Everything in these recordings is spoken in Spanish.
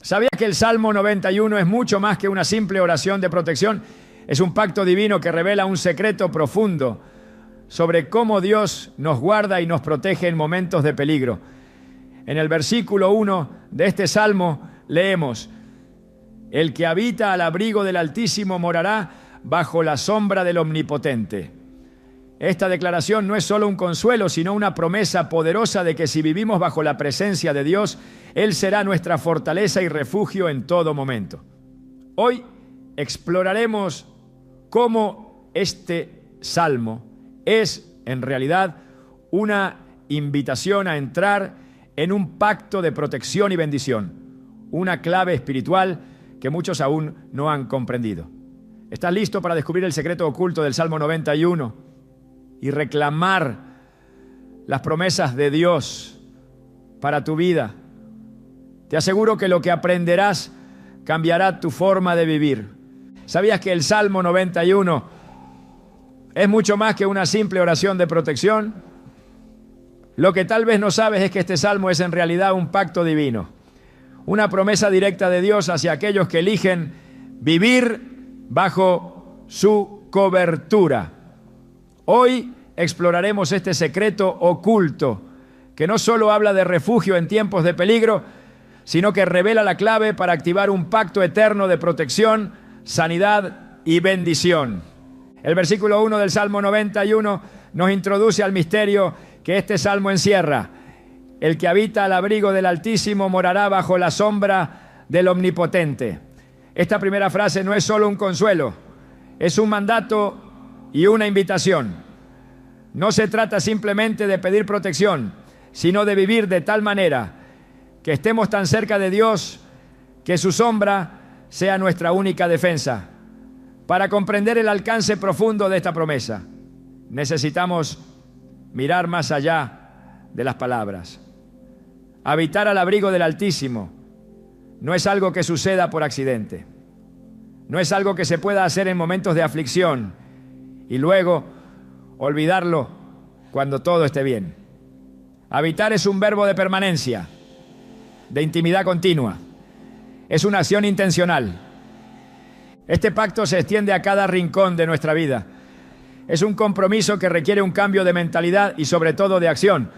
¿Sabías que el Salmo 91 es mucho más que una simple oración de protección? Es un pacto divino que revela un secreto profundo sobre cómo Dios nos guarda y nos protege en momentos de peligro. En el versículo 1 de este Salmo leemos: el que habita al abrigo del Altísimo morará bajo la sombra del Omnipotente. Esta declaración no es solo un consuelo, sino una promesa poderosa de que si vivimos bajo la presencia de Dios, Él será nuestra fortaleza y refugio en todo momento. Hoy exploraremos cómo este salmo es, en realidad, una invitación a entrar en un pacto de protección y bendición, una clave espiritual que muchos aún no han comprendido. ¿Estás listo para descubrir el secreto oculto del Salmo 91? Y reclamar las promesas de Dios para tu vida? Te aseguro que lo que aprenderás cambiará tu forma de vivir. ¿Sabías que el Salmo 91 es mucho más que una simple oración de protección? Lo que tal vez no sabes es que este salmo es en realidad un pacto divino, una promesa directa de Dios hacia aquellos que eligen vivir bajo su cobertura. Hoy exploraremos este secreto oculto que no solo habla de refugio en tiempos de peligro, sino que revela la clave para activar un pacto eterno de protección, sanidad y bendición. El versículo 1 del Salmo 91 nos introduce al misterio que este salmo encierra. El que habita al abrigo del Altísimo morará bajo la sombra del Omnipotente. Esta primera frase no es solo un consuelo, es un mandato y una invitación. No se trata simplemente de pedir protección, sino de vivir de tal manera que estemos tan cerca de Dios que su sombra sea nuestra única defensa. Para comprender el alcance profundo de esta promesa, necesitamos mirar más allá de las palabras. Habitar al abrigo del Altísimo no es algo que suceda por accidente. No es algo que se pueda hacer en momentos de aflicción y luego olvidarlo cuando todo esté bien. Habitar es un verbo de permanencia, de intimidad continua. Es una acción intencional. Este pacto se extiende a cada rincón de nuestra vida. Es un compromiso que requiere un cambio de mentalidad y sobre todo de acción.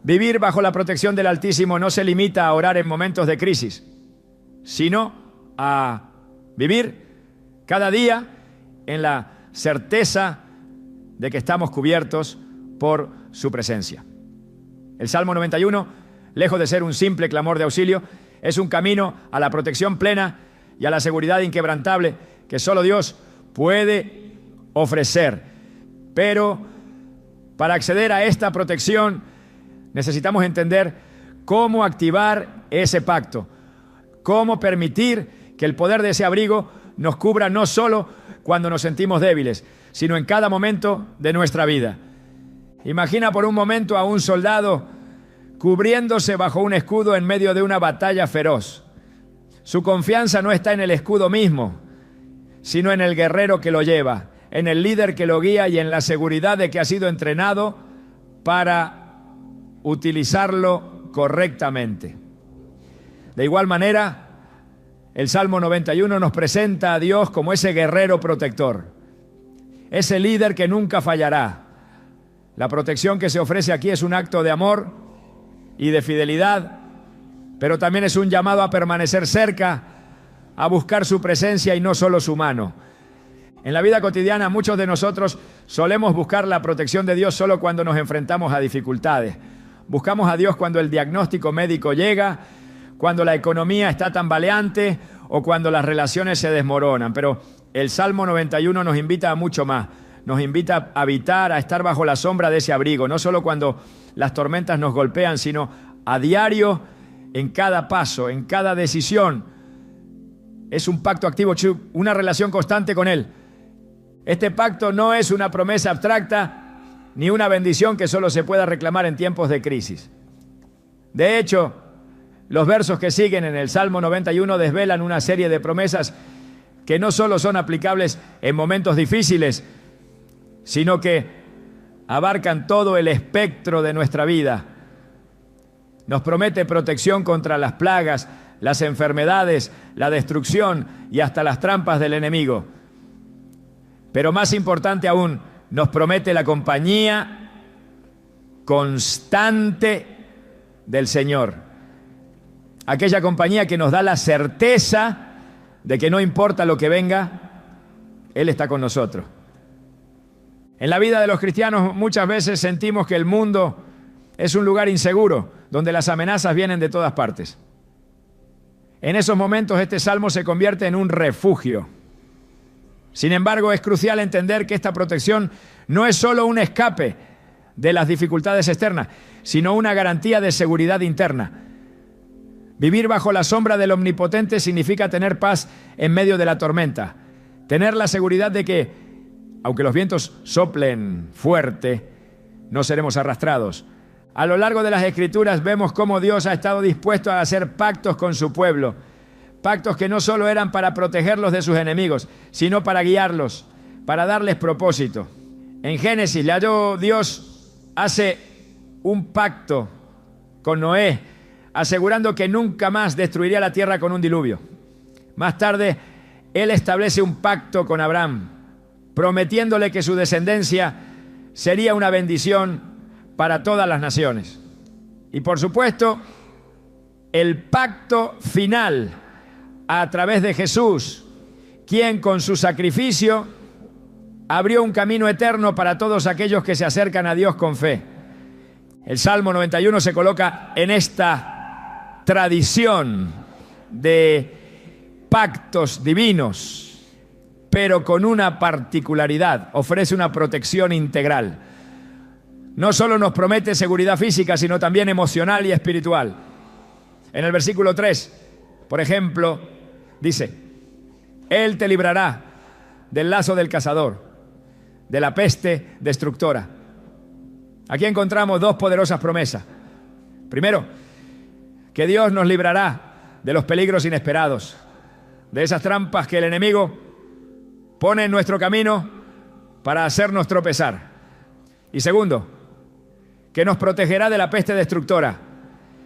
Vivir bajo la protección del Altísimo no se limita a orar en momentos de crisis, sino a vivir cada día en la certeza de que estamos cubiertos por su presencia. El Salmo 91, lejos de ser un simple clamor de auxilio, es un camino a la protección plena y a la seguridad inquebrantable que solo Dios puede ofrecer. Pero para acceder a esta protección necesitamos entender cómo activar ese pacto, cómo permitir que el poder de ese abrigo nos cubra no solo cuando nos sentimos débiles, sino en cada momento de nuestra vida. Imagina por un momento a un soldado cubriéndose bajo un escudo en medio de una batalla feroz. Su confianza no está en el escudo mismo, sino en el guerrero que lo lleva, en el líder que lo guía y en la seguridad de que ha sido entrenado para utilizarlo correctamente. De igual manera, el Salmo 91 nos presenta a Dios como ese guerrero protector, ese líder que nunca fallará. La protección que se ofrece aquí es un acto de amor y de fidelidad, pero también es un llamado a permanecer cerca, a buscar su presencia y no solo su mano. En la vida cotidiana, muchos de nosotros solemos buscar la protección de Dios solo cuando nos enfrentamos a dificultades. Buscamos a Dios cuando el diagnóstico médico llega, cuando la economía está tambaleante o cuando las relaciones se desmoronan. Pero el Salmo 91 nos invita a mucho más. Nos invita a habitar, a estar bajo la sombra de ese abrigo, no solo cuando las tormentas nos golpean, sino a diario, en cada paso, en cada decisión. Es un pacto activo, una relación constante con Él. Este pacto no es una promesa abstracta ni una bendición que solo se pueda reclamar en tiempos de crisis. De hecho, los versos que siguen en el Salmo 91 desvelan una serie de promesas que no solo son aplicables en momentos difíciles, sino que abarcan todo el espectro de nuestra vida. Nos promete protección contra las plagas, las enfermedades, la destrucción y hasta las trampas del enemigo. Pero más importante aún, nos promete la compañía constante del Señor. Aquella compañía que nos da la certeza de que no importa lo que venga, Él está con nosotros. En la vida de los cristianos muchas veces sentimos que el mundo es un lugar inseguro, donde las amenazas vienen de todas partes. En esos momentos este salmo se convierte en un refugio. Sin embargo, es crucial entender que esta protección no es solo un escape de las dificultades externas, sino una garantía de seguridad interna. Vivir bajo la sombra del Omnipotente significa tener paz en medio de la tormenta, tener la seguridad de que, aunque los vientos soplen fuerte, no seremos arrastrados. A lo largo de las Escrituras vemos cómo Dios ha estado dispuesto a hacer pactos con su pueblo, pactos que no solo eran para protegerlos de sus enemigos, sino para guiarlos, para darles propósito. En Génesis, Dios hace un pacto con Noé, asegurando que nunca más destruiría la tierra con un diluvio. Más tarde, Él establece un pacto con Abraham, prometiéndole que su descendencia sería una bendición para todas las naciones. Y por supuesto, el pacto final a través de Jesús, quien con su sacrificio abrió un camino eterno para todos aquellos que se acercan a Dios con fe. El Salmo 91 se coloca en esta tradición de pactos divinos, pero con una particularidad: ofrece una protección integral. No solo nos promete seguridad física, sino también emocional y espiritual. En el versículo 3, por ejemplo, dice: Él te librará del lazo del cazador, de la peste destructora. Aquí encontramos dos poderosas promesas. Primero, que Dios nos librará de los peligros inesperados, de esas trampas que el enemigo pone en nuestro camino para hacernos tropezar. Y segundo, que nos protegerá de la peste destructora,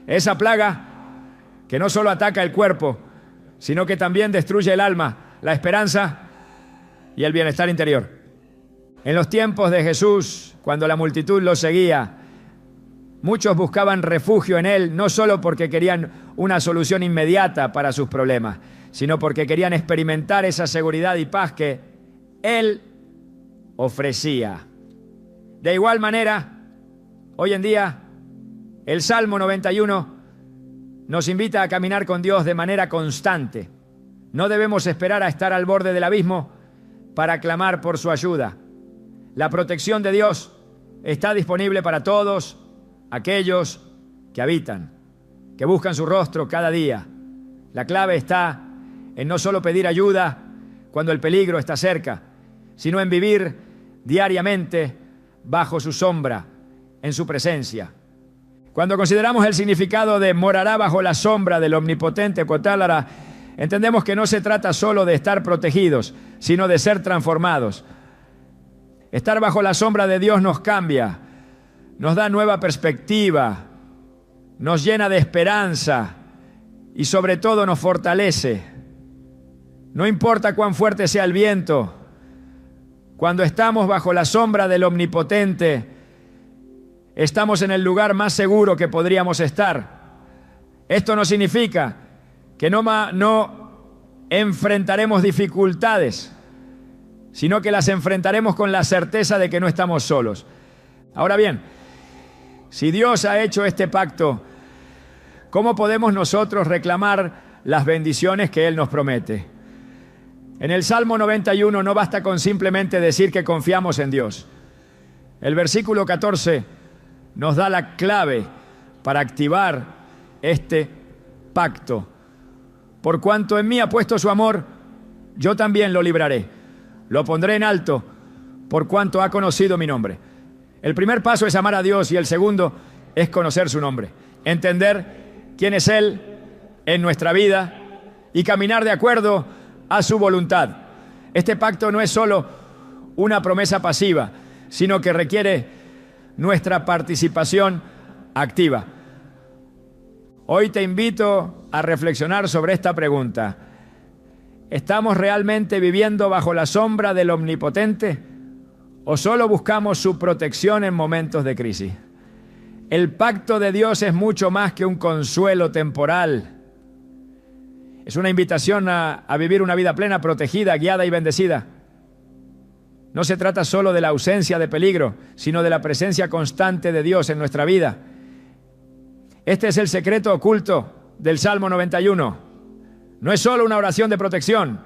esa plaga que no solo ataca el cuerpo, sino que también destruye el alma, la esperanza y el bienestar interior. En los tiempos de Jesús, cuando la multitud lo seguía, muchos buscaban refugio en Él, no solo porque querían una solución inmediata para sus problemas, sino porque querían experimentar esa seguridad y paz que Él ofrecía. De igual manera, hoy en día, el Salmo 91 nos invita a caminar con Dios de manera constante. No debemos esperar a estar al borde del abismo para clamar por su ayuda. La protección de Dios está disponible para todos aquellos que habitan, que buscan su rostro cada día. La clave está en no solo pedir ayuda cuando el peligro está cerca, sino en vivir diariamente bajo su sombra, en su presencia. Cuando consideramos el significado de morará bajo la sombra del Omnipotente Cotálara, entendemos que no se trata solo de estar protegidos, sino de ser transformados. Estar bajo la sombra de Dios nos cambia, nos da nueva perspectiva, nos llena de esperanza y sobre todo nos fortalece. No importa cuán fuerte sea el viento, cuando estamos bajo la sombra del Omnipotente, estamos en el lugar más seguro que podríamos estar. Esto no significa que no enfrentaremos dificultades, sino que las enfrentaremos con la certeza de que no estamos solos. Ahora bien, si Dios ha hecho este pacto, ¿cómo podemos nosotros reclamar las bendiciones que Él nos promete? En el Salmo 91 no basta con simplemente decir que confiamos en Dios. El versículo 14 nos da la clave para activar este pacto. Por cuanto en mí ha puesto su amor, yo también lo libraré. Lo pondré en alto por cuanto ha conocido mi nombre. El primer paso es amar a Dios y el segundo es conocer su nombre. Entender quién es Él en nuestra vida y caminar de acuerdo a su voluntad. Este pacto no es solo una promesa pasiva, sino que requiere nuestra participación activa. Hoy te invito a reflexionar sobre esta pregunta. ¿Estamos realmente viviendo bajo la sombra del Omnipotente o solo buscamos su protección en momentos de crisis? El pacto de Dios es mucho más que un consuelo temporal. Es una invitación a vivir una vida plena, protegida, guiada y bendecida. No se trata solo de la ausencia de peligro, sino de la presencia constante de Dios en nuestra vida. Este es el secreto oculto del Salmo 91. No es solo una oración de protección,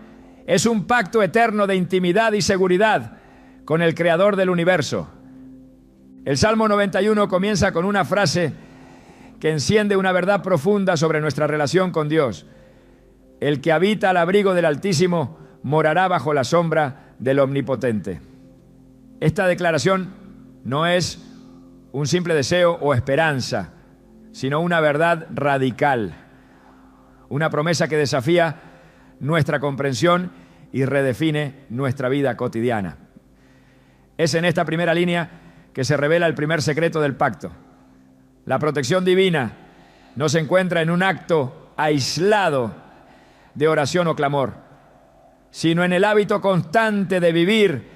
es un pacto eterno de intimidad y seguridad con el Creador del universo. El Salmo 91 comienza con una frase que enciende una verdad profunda sobre nuestra relación con Dios. El que habita al abrigo del Altísimo morará bajo la sombra del Omnipotente. Esta declaración no es un simple deseo o esperanza, sino una verdad radical, una promesa que desafía nuestra comprensión y redefine nuestra vida cotidiana. Es en esta primera línea que se revela el primer secreto del pacto. La protección divina no se encuentra en un acto aislado de oración o clamor, sino en el hábito constante de vivir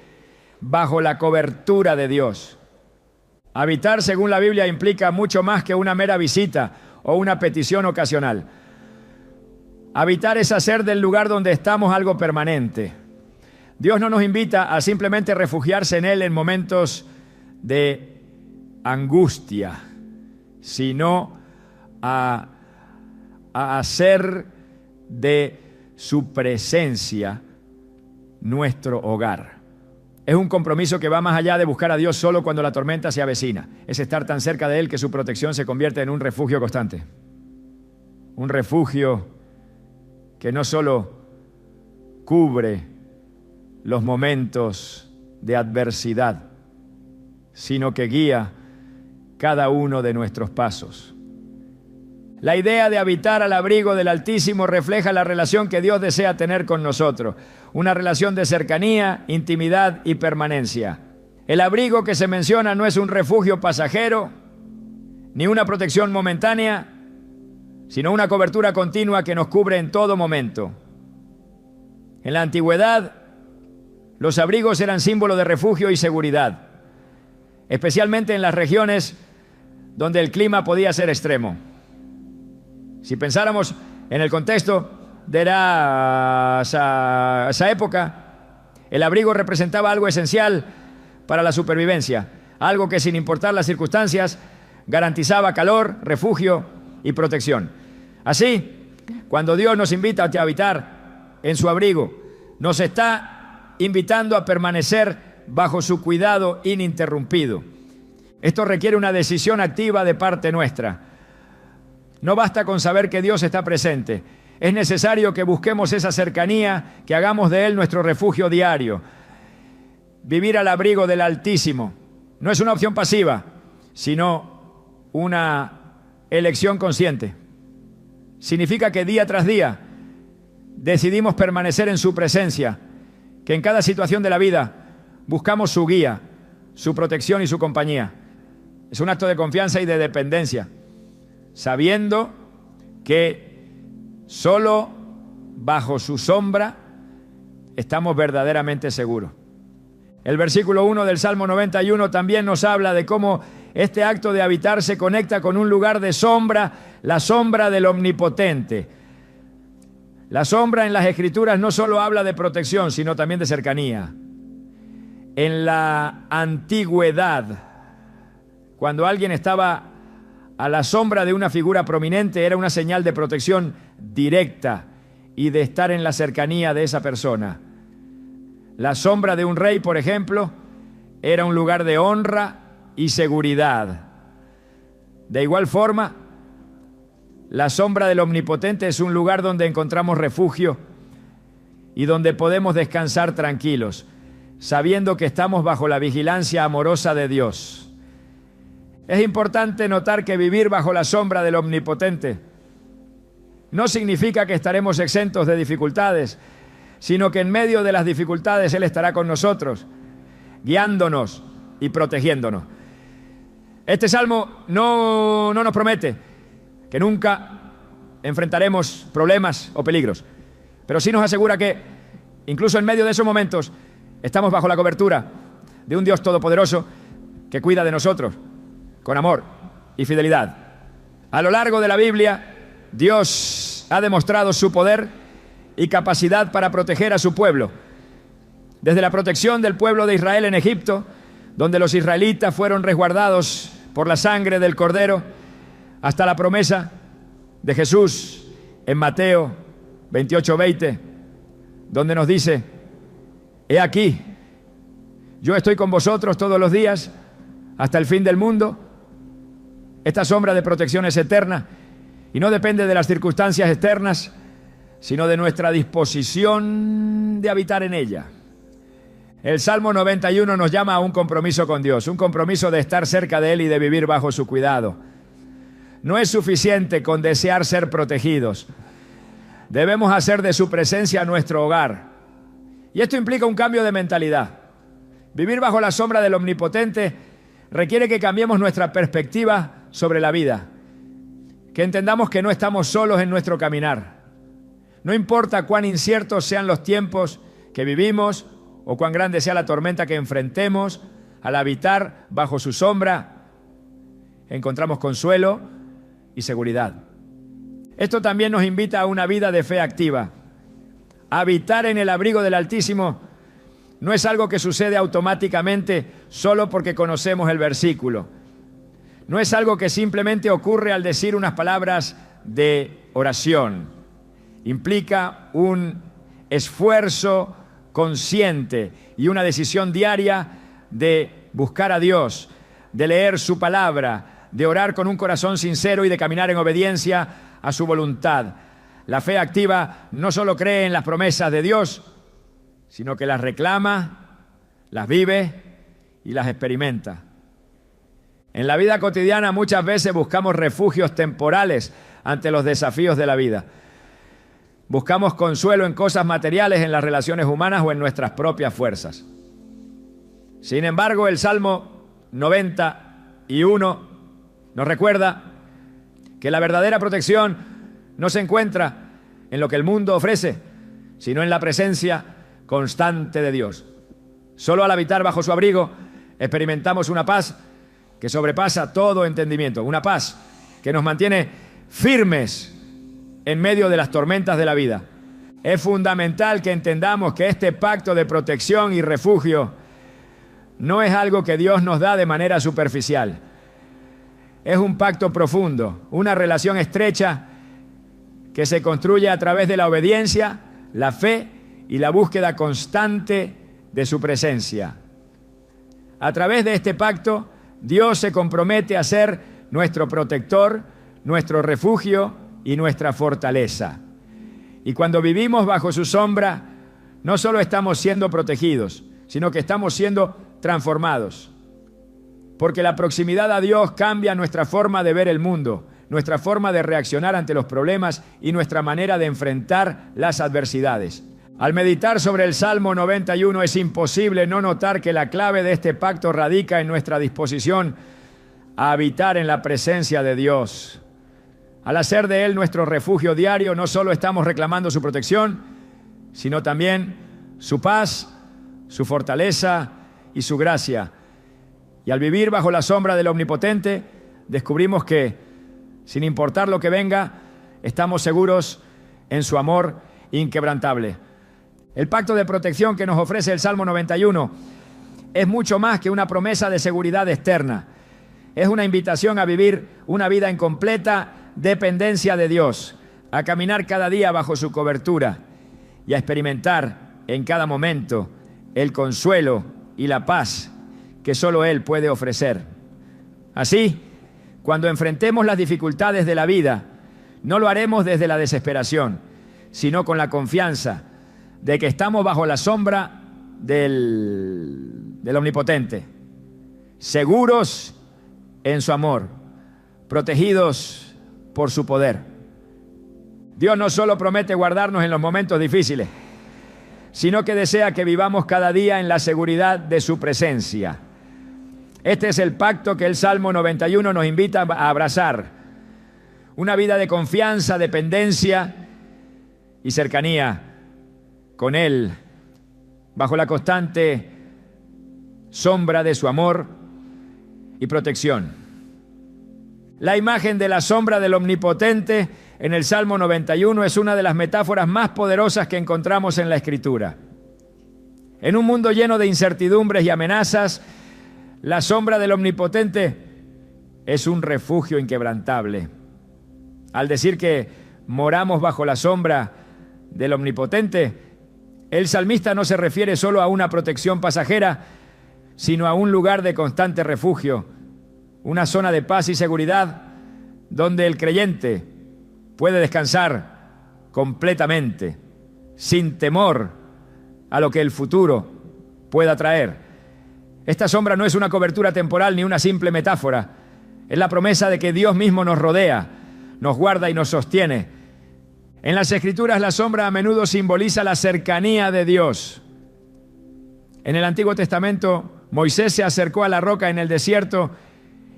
bajo la cobertura de Dios. Habitar, según la Biblia, implica mucho más que una mera visita o una petición ocasional. Habitar es hacer del lugar donde estamos algo permanente. Dios no nos invita a simplemente refugiarse en Él en momentos de angustia, sino a hacer de su presencia nuestro hogar. Es un compromiso que va más allá de buscar a Dios solo cuando la tormenta se avecina. Es estar tan cerca de Él que su protección se convierte en un refugio constante. Un refugio que no solo cubre los momentos de adversidad, sino que guía cada uno de nuestros pasos. La idea de habitar al abrigo del Altísimo refleja la relación que Dios desea tener con nosotros, una relación de cercanía, intimidad y permanencia. El abrigo que se menciona no es un refugio pasajero, ni una protección momentánea, sino una cobertura continua que nos cubre en todo momento. En la antigüedad, los abrigos eran símbolo de refugio y seguridad, especialmente en las regiones donde el clima podía ser extremo. Si pensáramos en el contexto de esa época, el abrigo representaba algo esencial para la supervivencia, algo que sin importar las circunstancias garantizaba calor, refugio y protección. Así, cuando Dios nos invita a habitar en su abrigo, nos está invitando a permanecer bajo su cuidado ininterrumpido. Esto requiere una decisión activa de parte nuestra. No basta con saber que Dios está presente. Es necesario que busquemos esa cercanía, que hagamos de Él nuestro refugio diario. Vivir al abrigo del Altísimo no es una opción pasiva, sino una elección consciente. Significa que día tras día decidimos permanecer en su presencia, que en cada situación de la vida buscamos su guía, su protección y su compañía. Es un acto de confianza y de dependencia, sabiendo que solo bajo su sombra estamos verdaderamente seguros. El versículo 1 del Salmo 91 también nos habla de cómo este acto de habitar se conecta con un lugar de sombra, la sombra del Omnipotente. La sombra en las Escrituras no solo habla de protección, sino también de cercanía. En la antigüedad, cuando alguien estaba a la sombra de una figura prominente, era una señal de protección directa y de estar en la cercanía de esa persona. La sombra de un rey, por ejemplo, era un lugar de honra y seguridad. De igual forma, la sombra del Omnipotente es un lugar donde encontramos refugio y donde podemos descansar tranquilos, sabiendo que estamos bajo la vigilancia amorosa de Dios. Es importante notar que vivir bajo la sombra del Omnipotente no significa que estaremos exentos de dificultades, sino que en medio de las dificultades Él estará con nosotros, guiándonos y protegiéndonos. Este salmo no nos promete que nunca enfrentaremos problemas o peligros, pero sí nos asegura que, incluso en medio de esos momentos, estamos bajo la cobertura de un Dios todopoderoso que cuida de nosotros con amor y fidelidad. A lo largo de la Biblia, Dios ha demostrado su poder y capacidad para proteger a su pueblo. Desde la protección del pueblo de Israel en Egipto, donde los israelitas fueron resguardados por la sangre del Cordero, hasta la promesa de Jesús en Mateo 28:20, donde nos dice: he aquí, yo estoy con vosotros todos los días hasta el fin del mundo. Esta sombra de protección es eterna y no depende de las circunstancias externas, sino de nuestra disposición de habitar en ella. El Salmo 91 nos llama a un compromiso con Dios, un compromiso de estar cerca de Él y de vivir bajo su cuidado. No es suficiente con desear ser protegidos. Debemos hacer de su presencia nuestro hogar. Y esto implica un cambio de mentalidad. Vivir bajo la sombra del Omnipotente requiere que cambiemos nuestra perspectiva sobre la vida, que entendamos que no estamos solos en nuestro caminar. No importa cuán inciertos sean los tiempos que vivimos o cuán grande sea la tormenta que enfrentemos, al habitar bajo su sombra encontramos consuelo y seguridad. Esto también nos invita a una vida de fe activa. Habitar en el abrigo del Altísimo no es algo que sucede automáticamente solo porque conocemos el versículo. No es algo que simplemente ocurre al decir unas palabras de oración. Implica un esfuerzo consciente y una decisión diaria de buscar a Dios, de leer su palabra, de orar con un corazón sincero y de caminar en obediencia a su voluntad. La fe activa no solo cree en las promesas de Dios, sino que las reclama, las vive y las experimenta. En la vida cotidiana muchas veces buscamos refugios temporales ante los desafíos de la vida. Buscamos consuelo en cosas materiales, en las relaciones humanas o en nuestras propias fuerzas. Sin embargo, el Salmo 91 nos recuerda que la verdadera protección no se encuentra en lo que el mundo ofrece, sino en la presencia constante de Dios. Solo al habitar bajo su abrigo experimentamos una paz que sobrepasa todo entendimiento, una paz que nos mantiene firmes en medio de las tormentas de la vida. Es fundamental que entendamos que este pacto de protección y refugio no es algo que Dios nos da de manera superficial. Es un pacto profundo, una relación estrecha que se construye a través de la obediencia, la fe y la búsqueda constante de su presencia. A través de este pacto, Dios se compromete a ser nuestro protector, nuestro refugio y nuestra fortaleza. Y cuando vivimos bajo su sombra, no solo estamos siendo protegidos, sino que estamos siendo transformados. Porque la proximidad a Dios cambia nuestra forma de ver el mundo, nuestra forma de reaccionar ante los problemas y nuestra manera de enfrentar las adversidades. Al meditar sobre el Salmo 91 es imposible no notar que la clave de este pacto radica en nuestra disposición a habitar en la presencia de Dios. Al hacer de Él nuestro refugio diario, no solo estamos reclamando su protección, sino también su paz, su fortaleza y su gracia. Y al vivir bajo la sombra del Omnipotente, descubrimos que, sin importar lo que venga, estamos seguros en su amor inquebrantable. El pacto de protección que nos ofrece el Salmo 91 es mucho más que una promesa de seguridad externa. Es una invitación a vivir una vida en completa dependencia de Dios, a caminar cada día bajo su cobertura y a experimentar en cada momento el consuelo y la paz que solo Él puede ofrecer. Así, cuando enfrentemos las dificultades de la vida, no lo haremos desde la desesperación, sino con la confianza de que estamos bajo la sombra del Omnipotente, seguros en su amor, protegidos por su poder. Dios no solo promete guardarnos en los momentos difíciles, sino que desea que vivamos cada día en la seguridad de su presencia. Este es el pacto que el Salmo 91 nos invita a abrazar. Una vida de confianza, dependencia y cercanía con Él, bajo la constante sombra de su amor y protección. La imagen de la sombra del Omnipotente en el Salmo 91 es una de las metáforas más poderosas que encontramos en la Escritura. En un mundo lleno de incertidumbres y amenazas, la sombra del Omnipotente es un refugio inquebrantable. Al decir que moramos bajo la sombra del Omnipotente, el salmista no se refiere solo a una protección pasajera, sino a un lugar de constante refugio, una zona de paz y seguridad donde el creyente puede descansar completamente, sin temor a lo que el futuro pueda traer. Esta sombra no es una cobertura temporal ni una simple metáfora, es la promesa de que Dios mismo nos rodea, nos guarda y nos sostiene. En las Escrituras la sombra a menudo simboliza la cercanía de Dios. En el Antiguo Testamento, Moisés se acercó a la roca en el desierto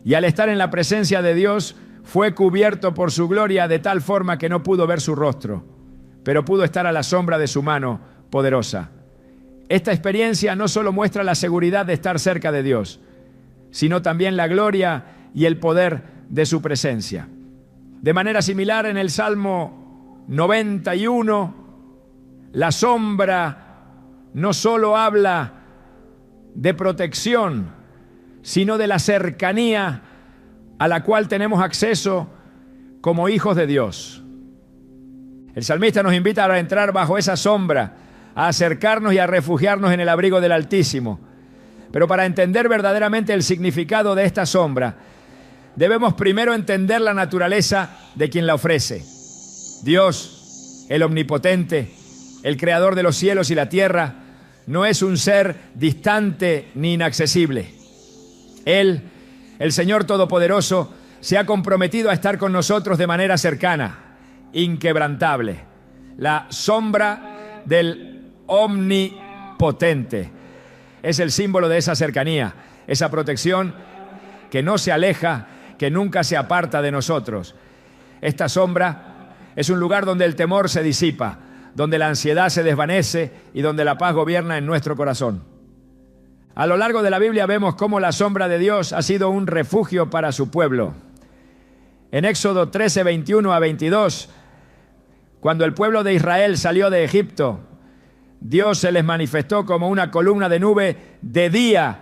y al estar en la presencia de Dios fue cubierto por su gloria de tal forma que no pudo ver su rostro, pero pudo estar a la sombra de su mano poderosa. Esta experiencia no solo muestra la seguridad de estar cerca de Dios, sino también la gloria y el poder de su presencia. De manera similar, en el Salmo 91, la sombra no solo habla de protección, sino de la cercanía a la cual tenemos acceso como hijos de Dios. El salmista nos invita a entrar bajo esa sombra, a acercarnos y a refugiarnos en el abrigo del Altísimo. Pero para entender verdaderamente el significado de esta sombra, debemos primero entender la naturaleza de quien la ofrece. Dios, el Omnipotente, el Creador de los cielos y la tierra, no es un ser distante ni inaccesible. Él, el Señor Todopoderoso, se ha comprometido a estar con nosotros de manera cercana, inquebrantable. La sombra del Omnipotente es el símbolo de esa cercanía, esa protección que no se aleja, que nunca se aparta de nosotros. Esta sombra es un lugar donde el temor se disipa, donde la ansiedad se desvanece y donde la paz gobierna en nuestro corazón. A lo largo de la Biblia vemos cómo la sombra de Dios ha sido un refugio para su pueblo. En Éxodo 13, 21 a 22, cuando el pueblo de Israel salió de Egipto, Dios se les manifestó como una columna de nube de día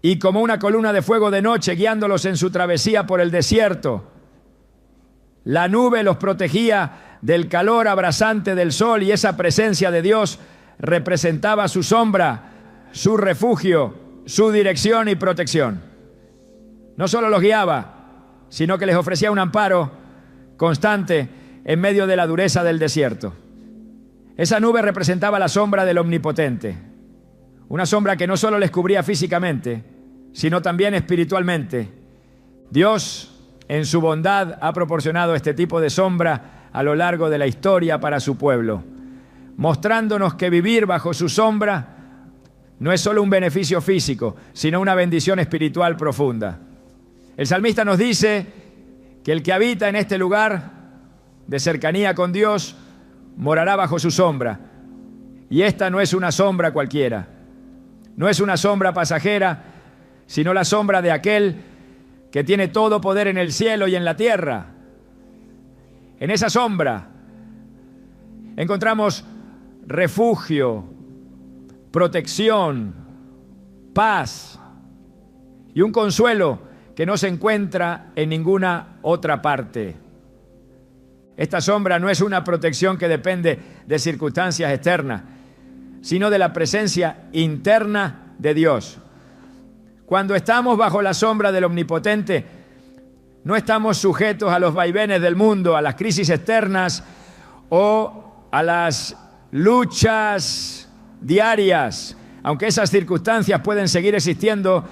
y como una columna de fuego de noche, guiándolos en su travesía por el desierto. La nube los protegía del calor abrasante del sol y esa presencia de Dios representaba su sombra, su refugio, su dirección y protección. No solo los guiaba, sino que les ofrecía un amparo constante en medio de la dureza del desierto. Esa nube representaba la sombra del Omnipotente, una sombra que no solo les cubría físicamente, sino también espiritualmente. Dios, en su bondad, ha proporcionado este tipo de sombra a lo largo de la historia para su pueblo, mostrándonos que vivir bajo su sombra no es solo un beneficio físico, sino una bendición espiritual profunda. El salmista nos dice que el que habita en este lugar de cercanía con Dios morará bajo su sombra. Y esta no es una sombra cualquiera, no es una sombra pasajera, sino la sombra de aquel que tiene todo poder en el cielo y en la tierra. En esa sombra encontramos refugio, protección, paz y un consuelo que no se encuentra en ninguna otra parte. Esta sombra no es una protección que depende de circunstancias externas, sino de la presencia interna de Dios. Cuando estamos bajo la sombra del Omnipotente, no estamos sujetos a los vaivenes del mundo, a las crisis externas o a las luchas diarias. Aunque esas circunstancias pueden seguir existiendo,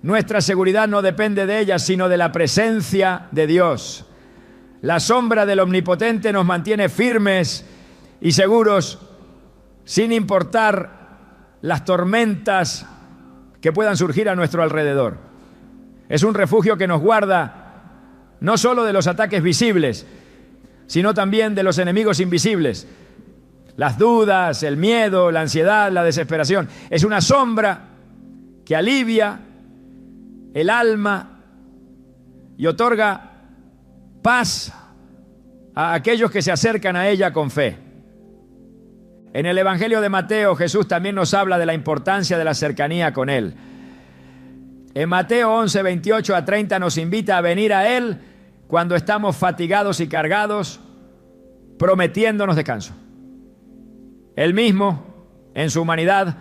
nuestra seguridad no depende de ellas, sino de la presencia de Dios. La sombra del Omnipotente nos mantiene firmes y seguros, sin importar las tormentas que puedan surgir a nuestro alrededor. Es un refugio que nos guarda no solo de los ataques visibles, sino también de los enemigos invisibles. Las dudas, el miedo, la ansiedad, la desesperación. Es una sombra que alivia el alma y otorga paz a aquellos que se acercan a ella con fe. En el Evangelio de Mateo, Jesús también nos habla de la importancia de la cercanía con Él. En Mateo 11, 28 a 30 nos invita a venir a Él cuando estamos fatigados y cargados, prometiéndonos descanso. Él mismo, en su humanidad,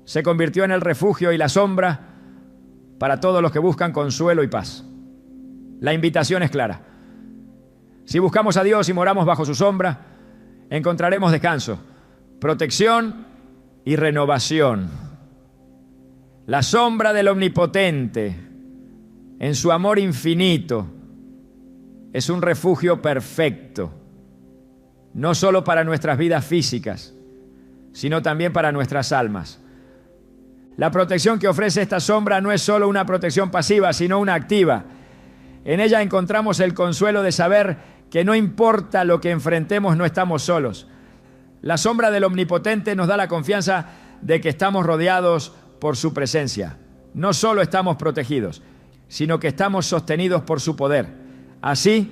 se convirtió en el refugio y la sombra para todos los que buscan consuelo y paz. La invitación es clara. Si buscamos a Dios y moramos bajo su sombra, encontraremos descanso, protección y renovación. La sombra del Omnipotente, en su amor infinito, es un refugio perfecto, no solo para nuestras vidas físicas, sino también para nuestras almas. La protección que ofrece esta sombra no es solo una protección pasiva, sino una activa. En ella encontramos el consuelo de saber que no importa lo que enfrentemos, no estamos solos. La sombra del Omnipotente nos da la confianza de que estamos rodeados por su presencia. No solo estamos protegidos, sino que estamos sostenidos por su poder. Así,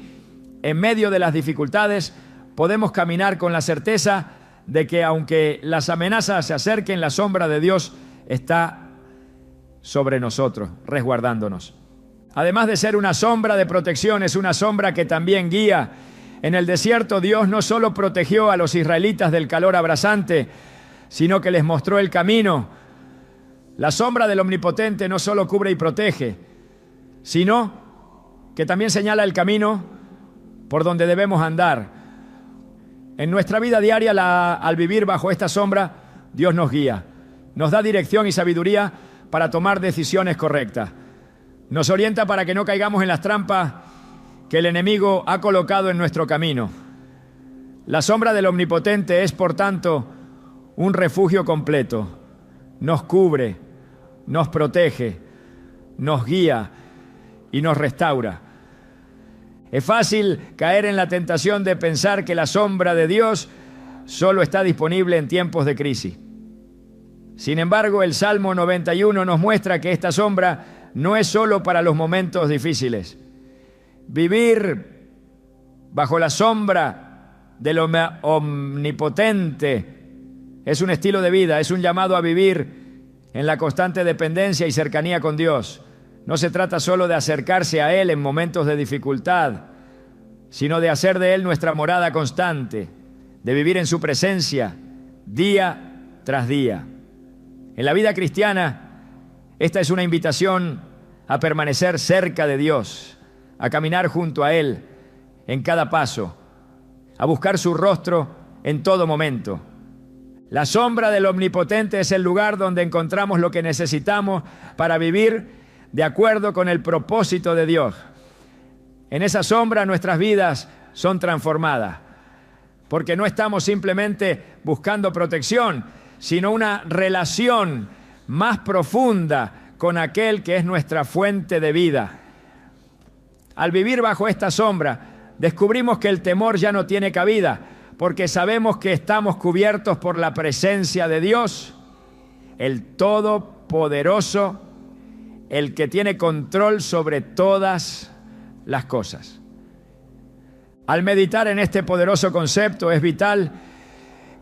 en medio de las dificultades, podemos caminar con la certeza de que aunque las amenazas se acerquen, la sombra de Dios está sobre nosotros, resguardándonos. Además de ser una sombra de protección, es una sombra que también guía. En el desierto, Dios no solo protegió a los israelitas del calor abrasante, sino que les mostró el camino. La sombra del Omnipotente no solo cubre y protege, sino que también señala el camino por donde debemos andar. En nuestra vida diaria, al vivir bajo esta sombra, Dios nos guía, nos da dirección y sabiduría para tomar decisiones correctas. Nos orienta para que no caigamos en las trampas que el enemigo ha colocado en nuestro camino. La sombra del Omnipotente es, por tanto, un refugio completo. Nos cubre, nos protege, nos guía y nos restaura. Es fácil caer en la tentación de pensar que la sombra de Dios solo está disponible en tiempos de crisis. Sin embargo, el Salmo 91 nos muestra que esta sombra no es solo para los momentos difíciles. Vivir bajo la sombra del Omnipotente es un estilo de vida, es un llamado a vivir en la constante dependencia y cercanía con Dios. No se trata solo de acercarse a Él en momentos de dificultad, sino de hacer de Él nuestra morada constante, de vivir en su presencia día tras día. En la vida cristiana, esta es una invitación a permanecer cerca de Dios, a caminar junto a Él en cada paso, a buscar su rostro en todo momento. La sombra del Omnipotente es el lugar donde encontramos lo que necesitamos para vivir de acuerdo con el propósito de Dios. En esa sombra nuestras vidas son transformadas, porque no estamos simplemente buscando protección, sino una relación más profunda con aquel que es nuestra fuente de vida. Al vivir bajo esta sombra, descubrimos que el temor ya no tiene cabida, porque sabemos que estamos cubiertos por la presencia de Dios, el Todopoderoso, el que tiene control sobre todas las cosas. Al meditar en este poderoso concepto, es vital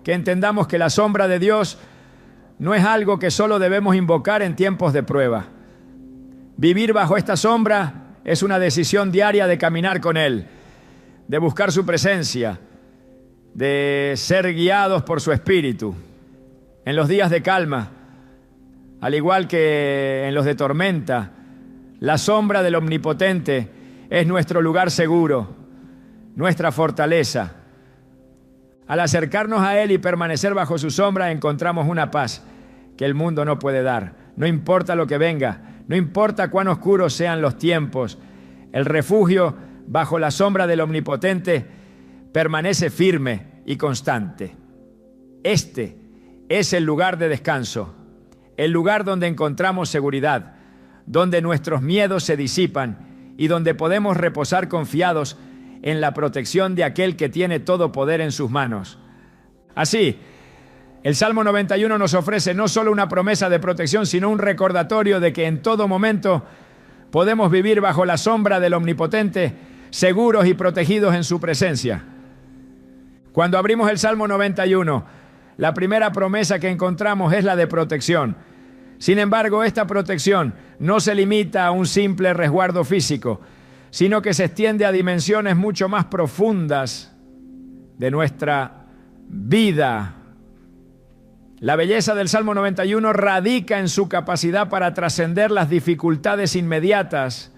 que entendamos que la sombra de Dios no es algo que solo debemos invocar en tiempos de prueba. Vivir bajo esta sombra es una decisión diaria de caminar con Él, de buscar su presencia, de ser guiados por su Espíritu. En los días de calma, al igual que en los de tormenta, la sombra del Omnipotente es nuestro lugar seguro, nuestra fortaleza. Al acercarnos a Él y permanecer bajo su sombra, encontramos una paz que el mundo no puede dar. No importa lo que venga, no importa cuán oscuros sean los tiempos, el refugio bajo la sombra del Omnipotente permanece firme y constante. Este es el lugar de descanso, el lugar donde encontramos seguridad, donde nuestros miedos se disipan y donde podemos reposar confiados en la protección de aquel que tiene todo poder en sus manos. Así, el Salmo 91 nos ofrece no solo una promesa de protección, sino un recordatorio de que en todo momento podemos vivir bajo la sombra del Omnipotente, seguros y protegidos en su presencia. Cuando abrimos el Salmo 91, la primera promesa que encontramos es la de protección. Sin embargo, esta protección no se limita a un simple resguardo físico, sino que se extiende a dimensiones mucho más profundas de nuestra vida. La belleza del Salmo 91 radica en su capacidad para trascender las dificultades inmediatas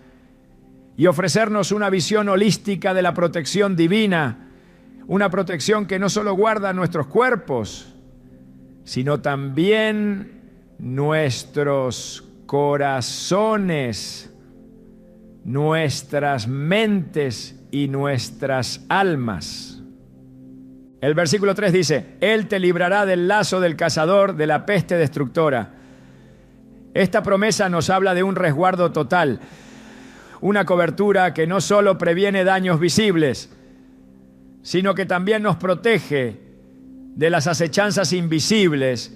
y ofrecernos una visión holística de la protección divina, una protección que no solo guarda nuestros cuerpos, sino también nuestros corazones, nuestras mentes y nuestras almas. El versículo 3 dice: Él te librará del lazo del cazador, de la peste destructora. Esta promesa nos habla de un resguardo total, una cobertura que no solo previene daños visibles, sino que también nos protege de las acechanzas invisibles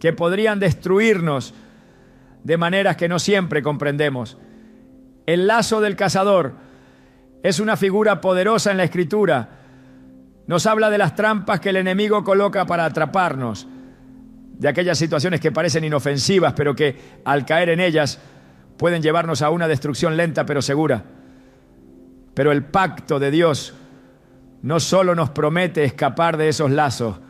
que podrían destruirnos de maneras que no siempre comprendemos. El lazo del cazador es una figura poderosa en la Escritura. Nos habla de las trampas que el enemigo coloca para atraparnos, de aquellas situaciones que parecen inofensivas, pero que al caer en ellas pueden llevarnos a una destrucción lenta pero segura. Pero el pacto de Dios no solo nos promete escapar de esos lazos,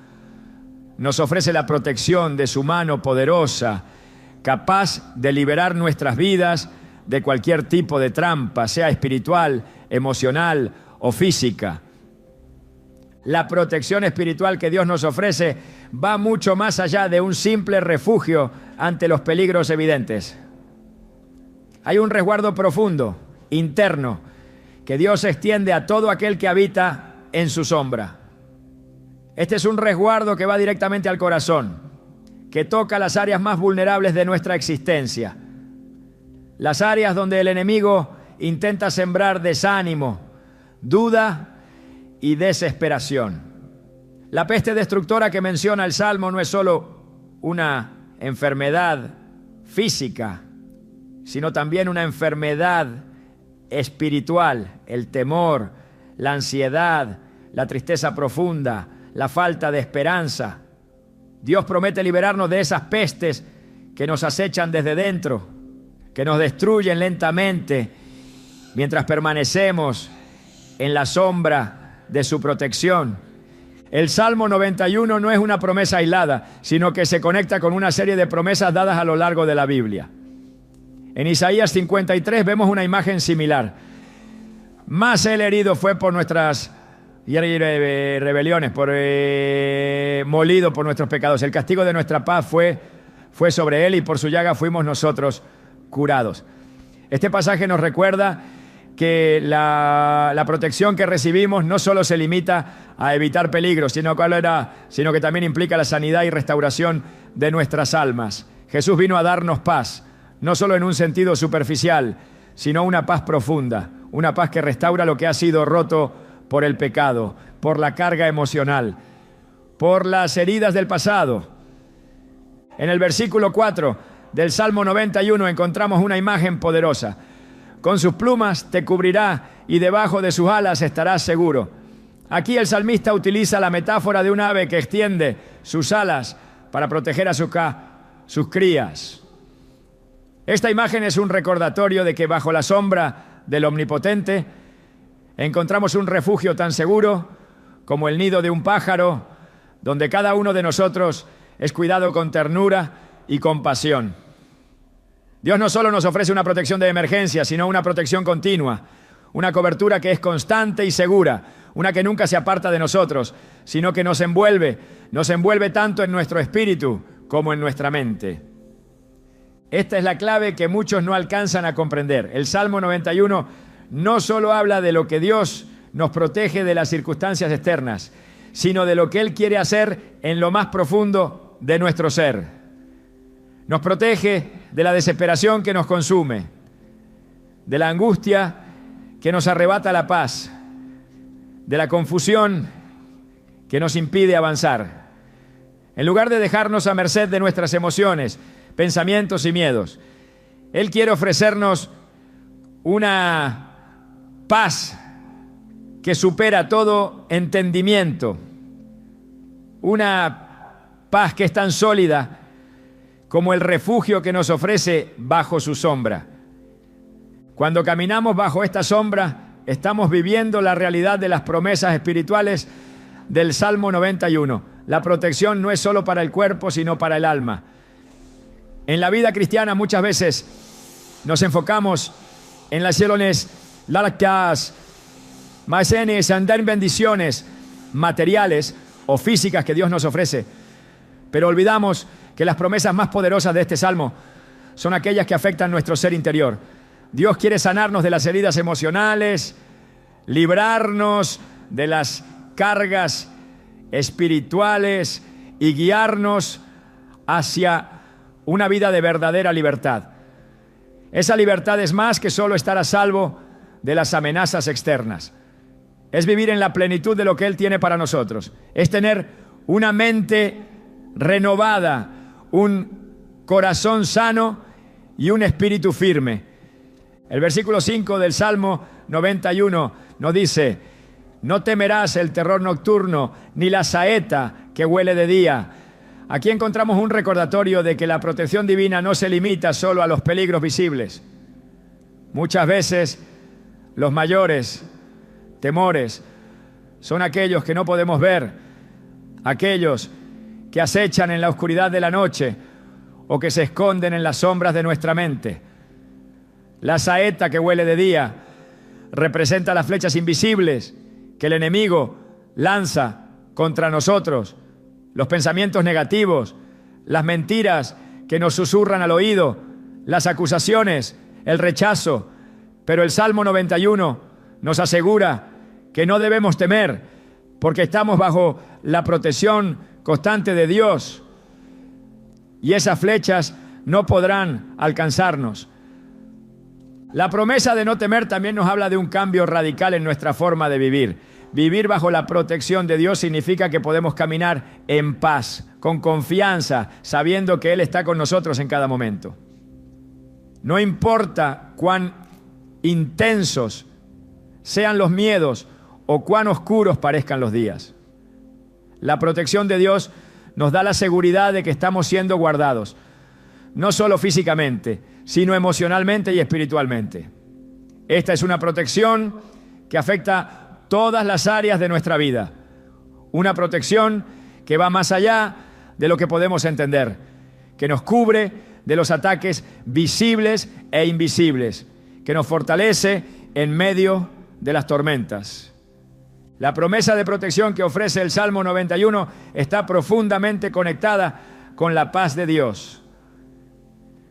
nos ofrece la protección de su mano poderosa, capaz de liberar nuestras vidas de cualquier tipo de trampa, sea espiritual, emocional o física. La protección espiritual que Dios nos ofrece va mucho más allá de un simple refugio ante los peligros evidentes. Hay un resguardo profundo, interno, que Dios extiende a todo aquel que habita en su sombra. Este es un resguardo que va directamente al corazón, que toca las áreas más vulnerables de nuestra existencia, las áreas donde el enemigo intenta sembrar desánimo, duda y desesperación. La peste destructora que menciona el Salmo no es solo una enfermedad física, sino también una enfermedad espiritual, el temor, la ansiedad, la tristeza profunda, la falta de esperanza. Dios promete liberarnos de esas pestes que nos acechan desde dentro, que nos destruyen lentamente mientras permanecemos en la sombra de su protección. El Salmo 91 no es una promesa aislada, sino que se conecta con una serie de promesas dadas a lo largo de la Biblia. En Isaías 53 vemos una imagen similar. Más el herido fue por nuestras rebeliones, molido por nuestros pecados. El castigo de nuestra paz fue sobre él y por su llaga fuimos nosotros curados. Este pasaje nos recuerda que la protección que recibimos no solo se limita a evitar peligros, sino que también implica la sanidad y restauración de nuestras almas. Jesús vino a darnos paz, no solo en un sentido superficial, sino una paz profunda, una paz que restaura lo que ha sido roto por el pecado, por la carga emocional, por las heridas del pasado. En el versículo 4 del Salmo 91 encontramos una imagen poderosa. Con sus plumas te cubrirá y debajo de sus alas estarás seguro. Aquí el salmista utiliza la metáfora de un ave que extiende sus alas para proteger a sus crías. Esta imagen es un recordatorio de que bajo la sombra del Omnipotente encontramos un refugio tan seguro como el nido de un pájaro, donde cada uno de nosotros es cuidado con ternura y compasión. Dios no solo nos ofrece una protección de emergencia, sino una protección continua, una cobertura que es constante y segura, una que nunca se aparta de nosotros, sino que nos envuelve tanto en nuestro espíritu como en nuestra mente. Esta es la clave que muchos no alcanzan a comprender. El Salmo 91 no solo habla de lo que Dios nos protege de las circunstancias externas, sino de lo que Él quiere hacer en lo más profundo de nuestro ser. Nos protege de la desesperación que nos consume, de la angustia que nos arrebata la paz, de la confusión que nos impide avanzar. En lugar de dejarnos a merced de nuestras emociones, pensamientos y miedos, Él quiere ofrecernos una paz que supera todo entendimiento, una paz que es tan sólida como el refugio que nos ofrece bajo su sombra. Cuando caminamos bajo esta sombra, estamos viviendo la realidad de las promesas espirituales del Salmo 91. La protección no es solo para el cuerpo, sino para el alma. En la vida cristiana muchas veces nos enfocamos en las cielones largas, maesenes, andar en bendiciones materiales o físicas que Dios nos ofrece. Pero olvidamos que las promesas más poderosas de este salmo son aquellas que afectan nuestro ser interior. Dios quiere sanarnos de las heridas emocionales, librarnos de las cargas espirituales y guiarnos hacia una vida de verdadera libertad. Esa libertad es más que solo estar a salvo de las amenazas externas. Es vivir en la plenitud de lo que Él tiene para nosotros. Es tener una mente renovada, un corazón sano y un espíritu firme. El versículo 5 del Salmo 91 nos dice: no temerás el terror nocturno, ni la saeta que huele de día. Aquí encontramos un recordatorio de que la protección divina no se limita solo a los peligros visibles. Muchas veces los mayores temores son aquellos que no podemos ver, aquellos que acechan en la oscuridad de la noche o que se esconden en las sombras de nuestra mente. La saeta que huele de día representa las flechas invisibles que el enemigo lanza contra nosotros, los pensamientos negativos, las mentiras que nos susurran al oído, las acusaciones, el rechazo. Pero el Salmo 91 nos asegura que no debemos temer porque estamos bajo la protección constante de Dios y esas flechas no podrán alcanzarnos. La promesa de no temer también nos habla de un cambio radical en nuestra forma de vivir. Vivir bajo la protección de Dios significa que podemos caminar en paz, con confianza, sabiendo que Él está con nosotros en cada momento. No importa cuán intensos sean los miedos o cuán oscuros parezcan los días. La protección de Dios nos da la seguridad de que estamos siendo guardados, no solo físicamente, sino emocionalmente y espiritualmente. Esta es una protección que afecta todas las áreas de nuestra vida. Una protección que va más allá de lo que podemos entender, que nos cubre de los ataques visibles e invisibles, que nos fortalece en medio de las tormentas. La promesa de protección que ofrece el Salmo 91 está profundamente conectada con la paz de Dios.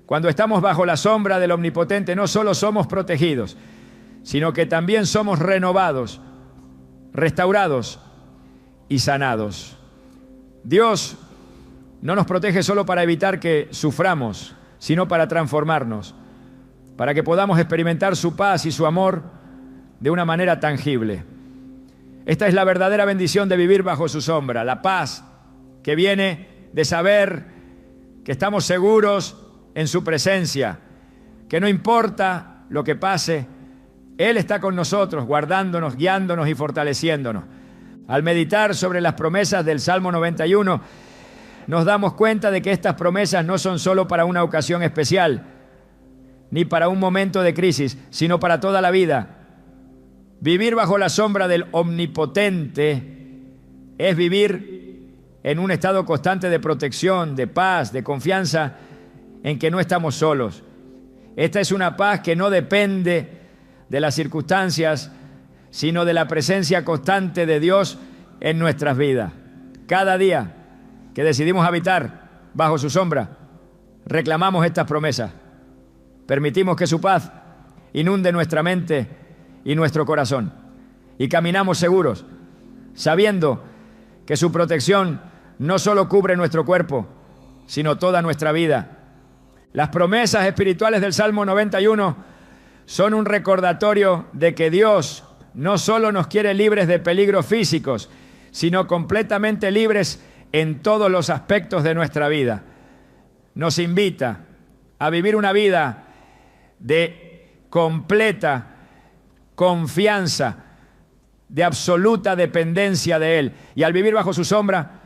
Cuando estamos bajo la sombra del Omnipotente, no solo somos protegidos, sino que también somos renovados, restaurados y sanados. Dios no nos protege solo para evitar que suframos, sino para transformarnos, para que podamos experimentar su paz y su amor de una manera tangible. Esta es la verdadera bendición de vivir bajo su sombra, la paz que viene de saber que estamos seguros en su presencia, que no importa lo que pase, Él está con nosotros, guardándonos, guiándonos y fortaleciéndonos. Al meditar sobre las promesas del Salmo 91, nos damos cuenta de que estas promesas no son solo para una ocasión especial, ni para un momento de crisis, sino para toda la vida. Vivir bajo la sombra del Omnipotente es vivir en un estado constante de protección, de paz, de confianza en que no estamos solos. Esta es una paz que no depende de las circunstancias, sino de la presencia constante de Dios en nuestras vidas. Cada día que decidimos habitar bajo su sombra, reclamamos estas promesas. Permitimos que su paz inunde nuestra mente y nuestro corazón. Y caminamos seguros, sabiendo que su protección no solo cubre nuestro cuerpo, sino toda nuestra vida. Las promesas espirituales del Salmo 91 son un recordatorio de que Dios no solo nos quiere libres de peligros físicos, sino completamente libres en todos los aspectos de nuestra vida. Nos invita a vivir una vida de completa confianza, de absoluta dependencia de Él. Y al vivir bajo su sombra,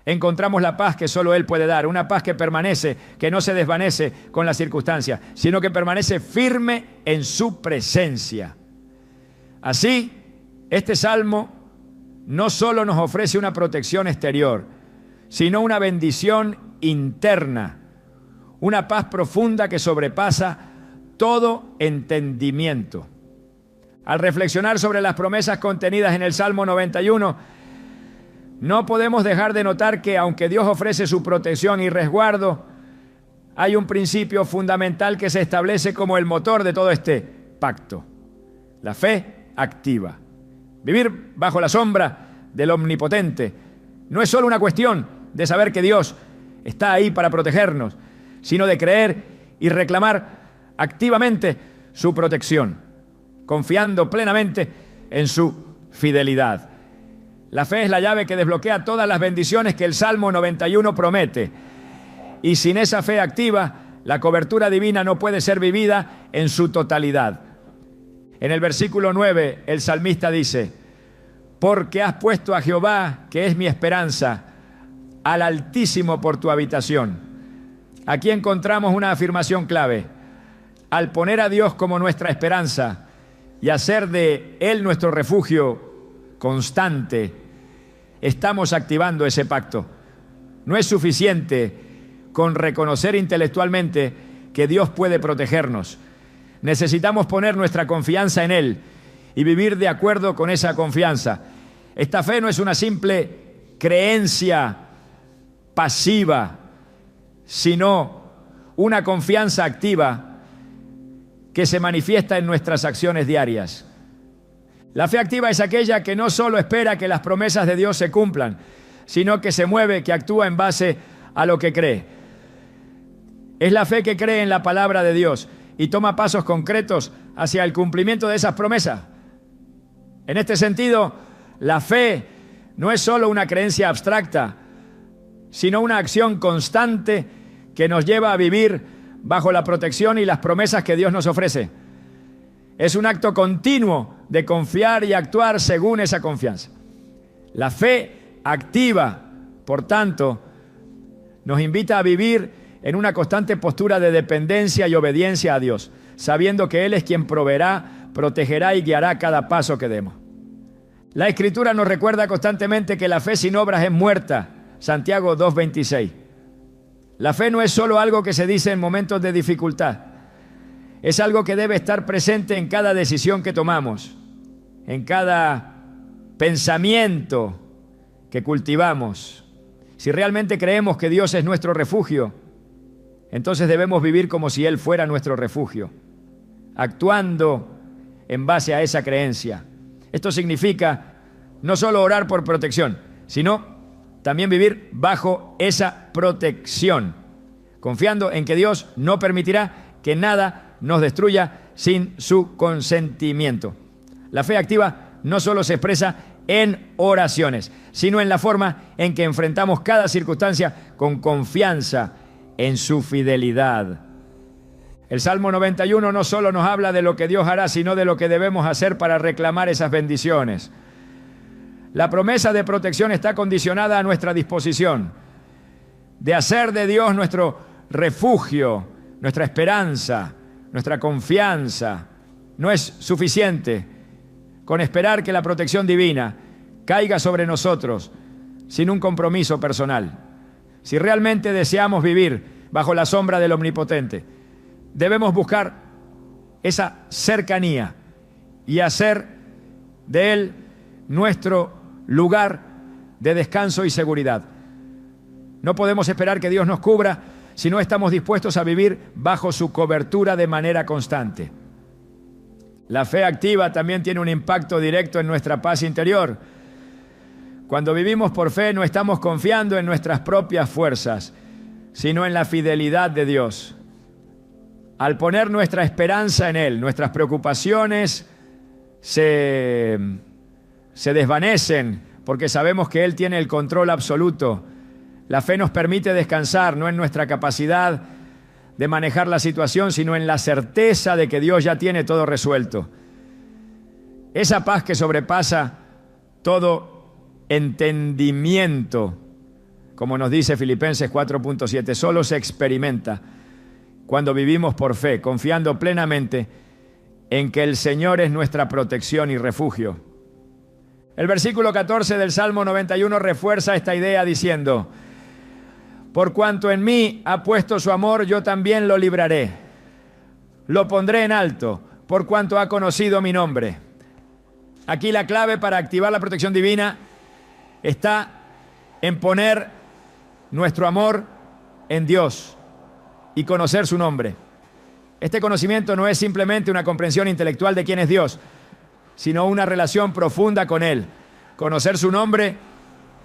encontramos la paz que solo Él puede dar, una paz que permanece, que no se desvanece con las circunstancias, sino que permanece firme en su presencia. Así, este salmo no solo nos ofrece una protección exterior, sino una bendición interna, una paz profunda que sobrepasa todo entendimiento. Al reflexionar sobre las promesas contenidas en el Salmo 91, no podemos dejar de notar que aunque Dios ofrece su protección y resguardo, hay un principio fundamental que se establece como el motor de todo este pacto: la fe activa. Vivir bajo la sombra del Omnipotente no es solo una cuestión de saber que Dios está ahí para protegernos, sino de creer y reclamar activamente su protección, confiando plenamente en su fidelidad. La fe es la llave que desbloquea todas las bendiciones que el Salmo 91 promete. Y sin esa fe activa, la cobertura divina no puede ser vivida en su totalidad. En el versículo 9, el salmista dice: porque has puesto a Jehová, que es mi esperanza, al Altísimo por tu habitación. Aquí encontramos una afirmación clave. Al poner a Dios como nuestra esperanza y hacer de Él nuestro refugio constante, estamos activando ese pacto. No es suficiente con reconocer intelectualmente que Dios puede protegernos. Necesitamos poner nuestra confianza en Él y vivir de acuerdo con esa confianza. Esta fe no es una simple creencia pasiva, sino una confianza activa que se manifiesta en nuestras acciones diarias. La fe activa es aquella que no solo espera que las promesas de Dios se cumplan, sino que se mueve, que actúa en base a lo que cree. Es la fe que cree en la palabra de Dios y toma pasos concretos hacia el cumplimiento de esas promesas. En este sentido, la fe no es solo una creencia abstracta, sino una acción constante que nos lleva a vivir bajo la protección y las promesas que Dios nos ofrece. Es un acto continuo de confiar y actuar según esa confianza. La fe activa, por tanto, nos invita a vivir en una constante postura de dependencia y obediencia a Dios, sabiendo que Él es quien proveerá, protegerá y guiará cada paso que demos. La Escritura nos recuerda constantemente que la fe sin obras es muerta. Santiago 2:26. La fe no es solo algo que se dice en momentos de dificultad. Es algo que debe estar presente en cada decisión que tomamos, en cada pensamiento que cultivamos. Si realmente creemos que Dios es nuestro refugio, entonces debemos vivir como si Él fuera nuestro refugio, actuando en base a esa creencia. Esto significa no solo orar por protección, sino también vivir bajo esa protección, confiando en que Dios no permitirá que nada nos destruya sin su consentimiento. La fe activa no solo se expresa en oraciones, sino en la forma en que enfrentamos cada circunstancia con confianza en su fidelidad. El Salmo 91 no solo nos habla de lo que Dios hará, sino de lo que debemos hacer para reclamar esas bendiciones. La promesa de protección está condicionada a nuestra disposición de hacer de Dios nuestro refugio, nuestra esperanza, nuestra confianza. No es suficiente con esperar que la protección divina caiga sobre nosotros sin un compromiso personal. Si realmente deseamos vivir bajo la sombra del Omnipotente, debemos buscar esa cercanía y hacer de Él nuestro lugar de descanso y seguridad. No podemos esperar que Dios nos cubra si no estamos dispuestos a vivir bajo su cobertura de manera constante. La fe activa también tiene un impacto directo en nuestra paz interior. Cuando vivimos por fe, no estamos confiando en nuestras propias fuerzas, sino en la fidelidad de Dios. Al poner nuestra esperanza en Él, nuestras preocupaciones se desvanecen porque sabemos que Él tiene el control absoluto. La fe nos permite descansar, no en nuestra capacidad de manejar la situación, sino en la certeza de que Dios ya tiene todo resuelto. Esa paz que sobrepasa todo entendimiento, como nos dice Filipenses 4.7, solo se experimenta cuando vivimos por fe, confiando plenamente en que el Señor es nuestra protección y refugio. El versículo 14 del Salmo 91 refuerza esta idea diciendo: por cuanto en mí ha puesto su amor, yo también lo libraré. Lo pondré en alto, por cuanto ha conocido mi nombre. Aquí la clave para activar la protección divina está en poner nuestro amor en Dios y conocer su nombre. Este conocimiento no es simplemente una comprensión intelectual de quién es Dios, sino una relación profunda con Él. Conocer su nombre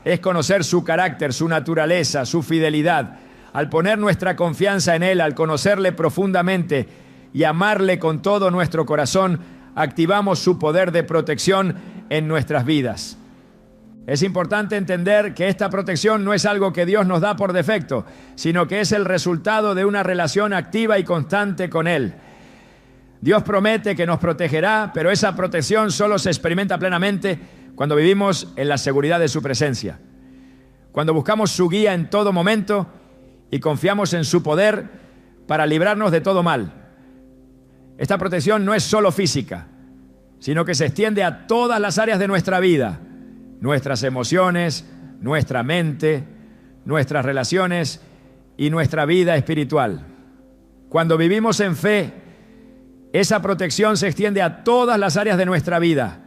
es conocer su carácter, su naturaleza, su fidelidad. Al poner nuestra confianza en Él, al conocerle profundamente y amarle con todo nuestro corazón, activamos su poder de protección en nuestras vidas. Es importante entender que esta protección no es algo que Dios nos da por defecto, sino que es el resultado de una relación activa y constante con Él. Dios promete que nos protegerá, pero esa protección solo se experimenta plenamente cuando vivimos en la seguridad de su presencia, cuando buscamos su guía en todo momento y confiamos en su poder para librarnos de todo mal. Esta protección no es solo física, sino que se extiende a todas las áreas de nuestra vida, nuestras emociones, nuestra mente, nuestras relaciones y nuestra vida espiritual. Cuando vivimos en fe, esa protección se extiende a todas las áreas de nuestra vida,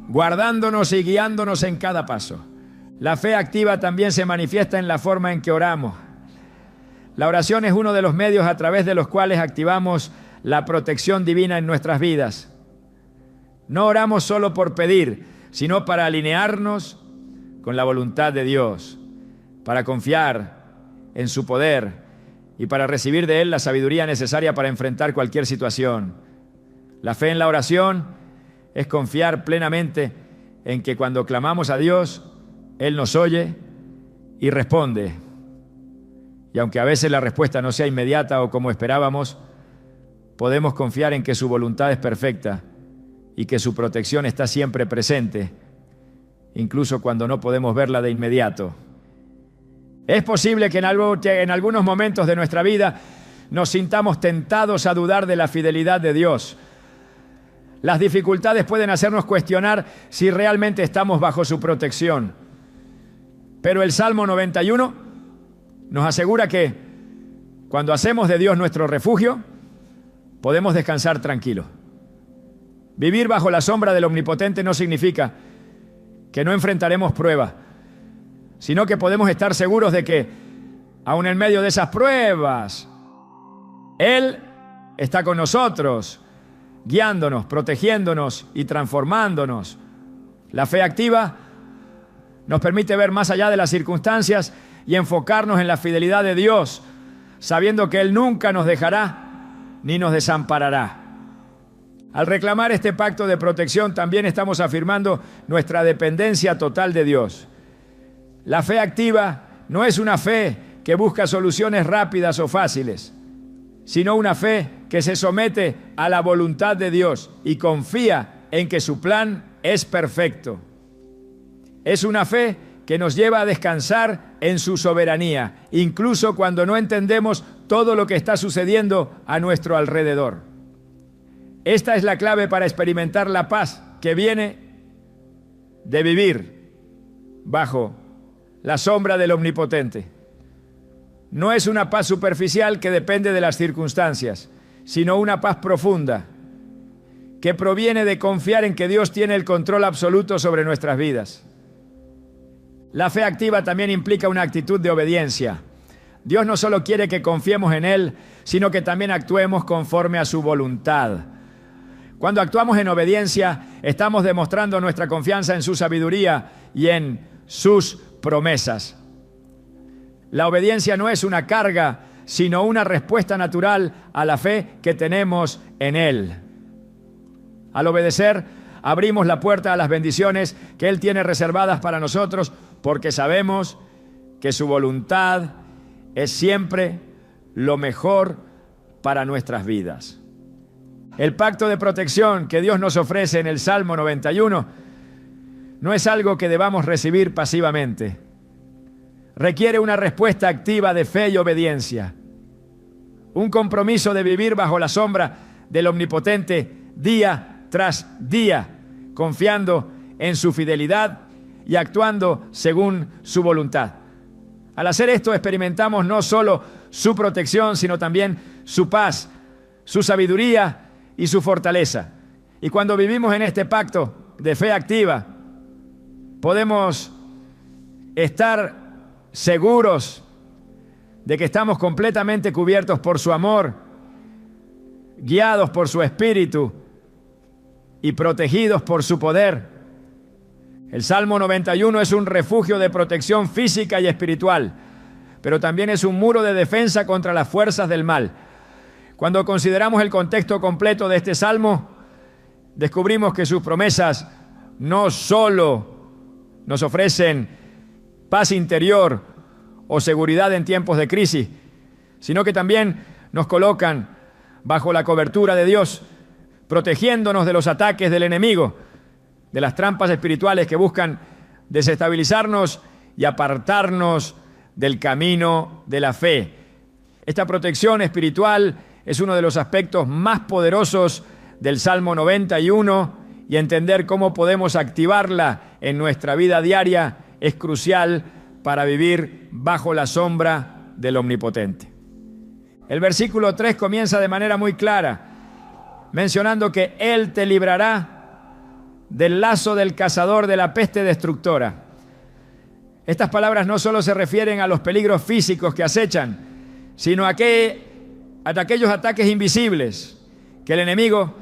guardándonos y guiándonos en cada paso. La fe activa también se manifiesta en la forma en que oramos. La oración es uno de los medios a través de los cuales activamos la protección divina en nuestras vidas. No oramos solo por pedir, sino para alinearnos con la voluntad de Dios, para confiar en su poder y para recibir de Él la sabiduría necesaria para enfrentar cualquier situación. La fe en la oración es confiar plenamente en que cuando clamamos a Dios, Él nos oye y responde. Y aunque a veces la respuesta no sea inmediata o como esperábamos, podemos confiar en que su voluntad es perfecta y que su protección está siempre presente, incluso cuando no podemos verla de inmediato. Es posible que en algunos momentos de nuestra vida nos sintamos tentados a dudar de la fidelidad de Dios. Las dificultades pueden hacernos cuestionar si realmente estamos bajo su protección. Pero el Salmo 91 nos asegura que cuando hacemos de Dios nuestro refugio, podemos descansar tranquilos. Vivir bajo la sombra del Omnipotente no significa que no enfrentaremos pruebas, sino que podemos estar seguros de que, aun en medio de esas pruebas, Él está con nosotros, guiándonos, protegiéndonos y transformándonos. La fe activa nos permite ver más allá de las circunstancias y enfocarnos en la fidelidad de Dios, sabiendo que Él nunca nos dejará ni nos desamparará. Al reclamar este pacto de protección, también estamos afirmando nuestra dependencia total de Dios. La fe activa no es una fe que busca soluciones rápidas o fáciles, sino una fe que se somete a la voluntad de Dios y confía en que su plan es perfecto. Es una fe que nos lleva a descansar en su soberanía, incluso cuando no entendemos todo lo que está sucediendo a nuestro alrededor. Esta es la clave para experimentar la paz que viene de vivir bajo la sombra del Omnipotente. No es una paz superficial que depende de las circunstancias, sino una paz profunda que proviene de confiar en que Dios tiene el control absoluto sobre nuestras vidas. La fe activa también implica una actitud de obediencia. Dios no solo quiere que confiemos en Él, sino que también actuemos conforme a su voluntad. Cuando actuamos en obediencia, estamos demostrando nuestra confianza en su sabiduría y en sus promesas. La obediencia no es una carga, sino una respuesta natural a la fe que tenemos en Él. Al obedecer, abrimos la puerta a las bendiciones que Él tiene reservadas para nosotros, porque sabemos que su voluntad es siempre lo mejor para nuestras vidas. El pacto de protección que Dios nos ofrece en el Salmo 91 no es algo que debamos recibir pasivamente. Requiere una respuesta activa de fe y obediencia. Un compromiso de vivir bajo la sombra del Omnipotente día tras día, confiando en su fidelidad y actuando según su voluntad. Al hacer esto experimentamos no solo su protección, sino también su paz, su sabiduría y su fortaleza. Y cuando vivimos en este pacto de fe activa, podemos estar seguros de que estamos completamente cubiertos por su amor, guiados por su espíritu y protegidos por su poder. El Salmo 91 es un refugio de protección física y espiritual, pero también es un muro de defensa contra las fuerzas del mal. Cuando consideramos el contexto completo de este Salmo, descubrimos que sus promesas no solo nos ofrecen paz interior o seguridad en tiempos de crisis, sino que también nos colocan bajo la cobertura de Dios, protegiéndonos de los ataques del enemigo, de las trampas espirituales que buscan desestabilizarnos y apartarnos del camino de la fe. Esta protección espiritual es uno de los aspectos más poderosos del Salmo 91, y entender cómo podemos activarla en nuestra vida diaria es crucial para vivir bajo la sombra del Omnipotente. El versículo 3 comienza de manera muy clara, mencionando que Él te librará del lazo del cazador, de la peste destructora. Estas palabras no solo se refieren a los peligros físicos que acechan, sino a aquellos ataques invisibles que el enemigo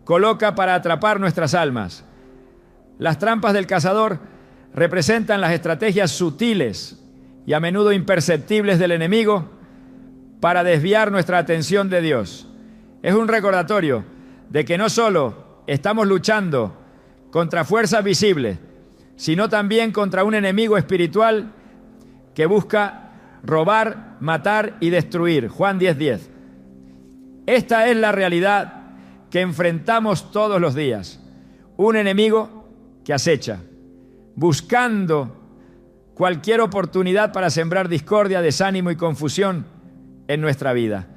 coloca para atrapar nuestras almas. Las trampas del cazador representan las estrategias sutiles y a menudo imperceptibles del enemigo para desviar nuestra atención de Dios. Es un recordatorio de que no solo estamos luchando contra fuerzas visibles, sino también contra un enemigo espiritual que busca robar, matar y destruir. Juan 10:10. Esta es la realidad que enfrentamos todos los días. Un enemigo que acecha, buscando cualquier oportunidad para sembrar discordia, desánimo y confusión en nuestra vida.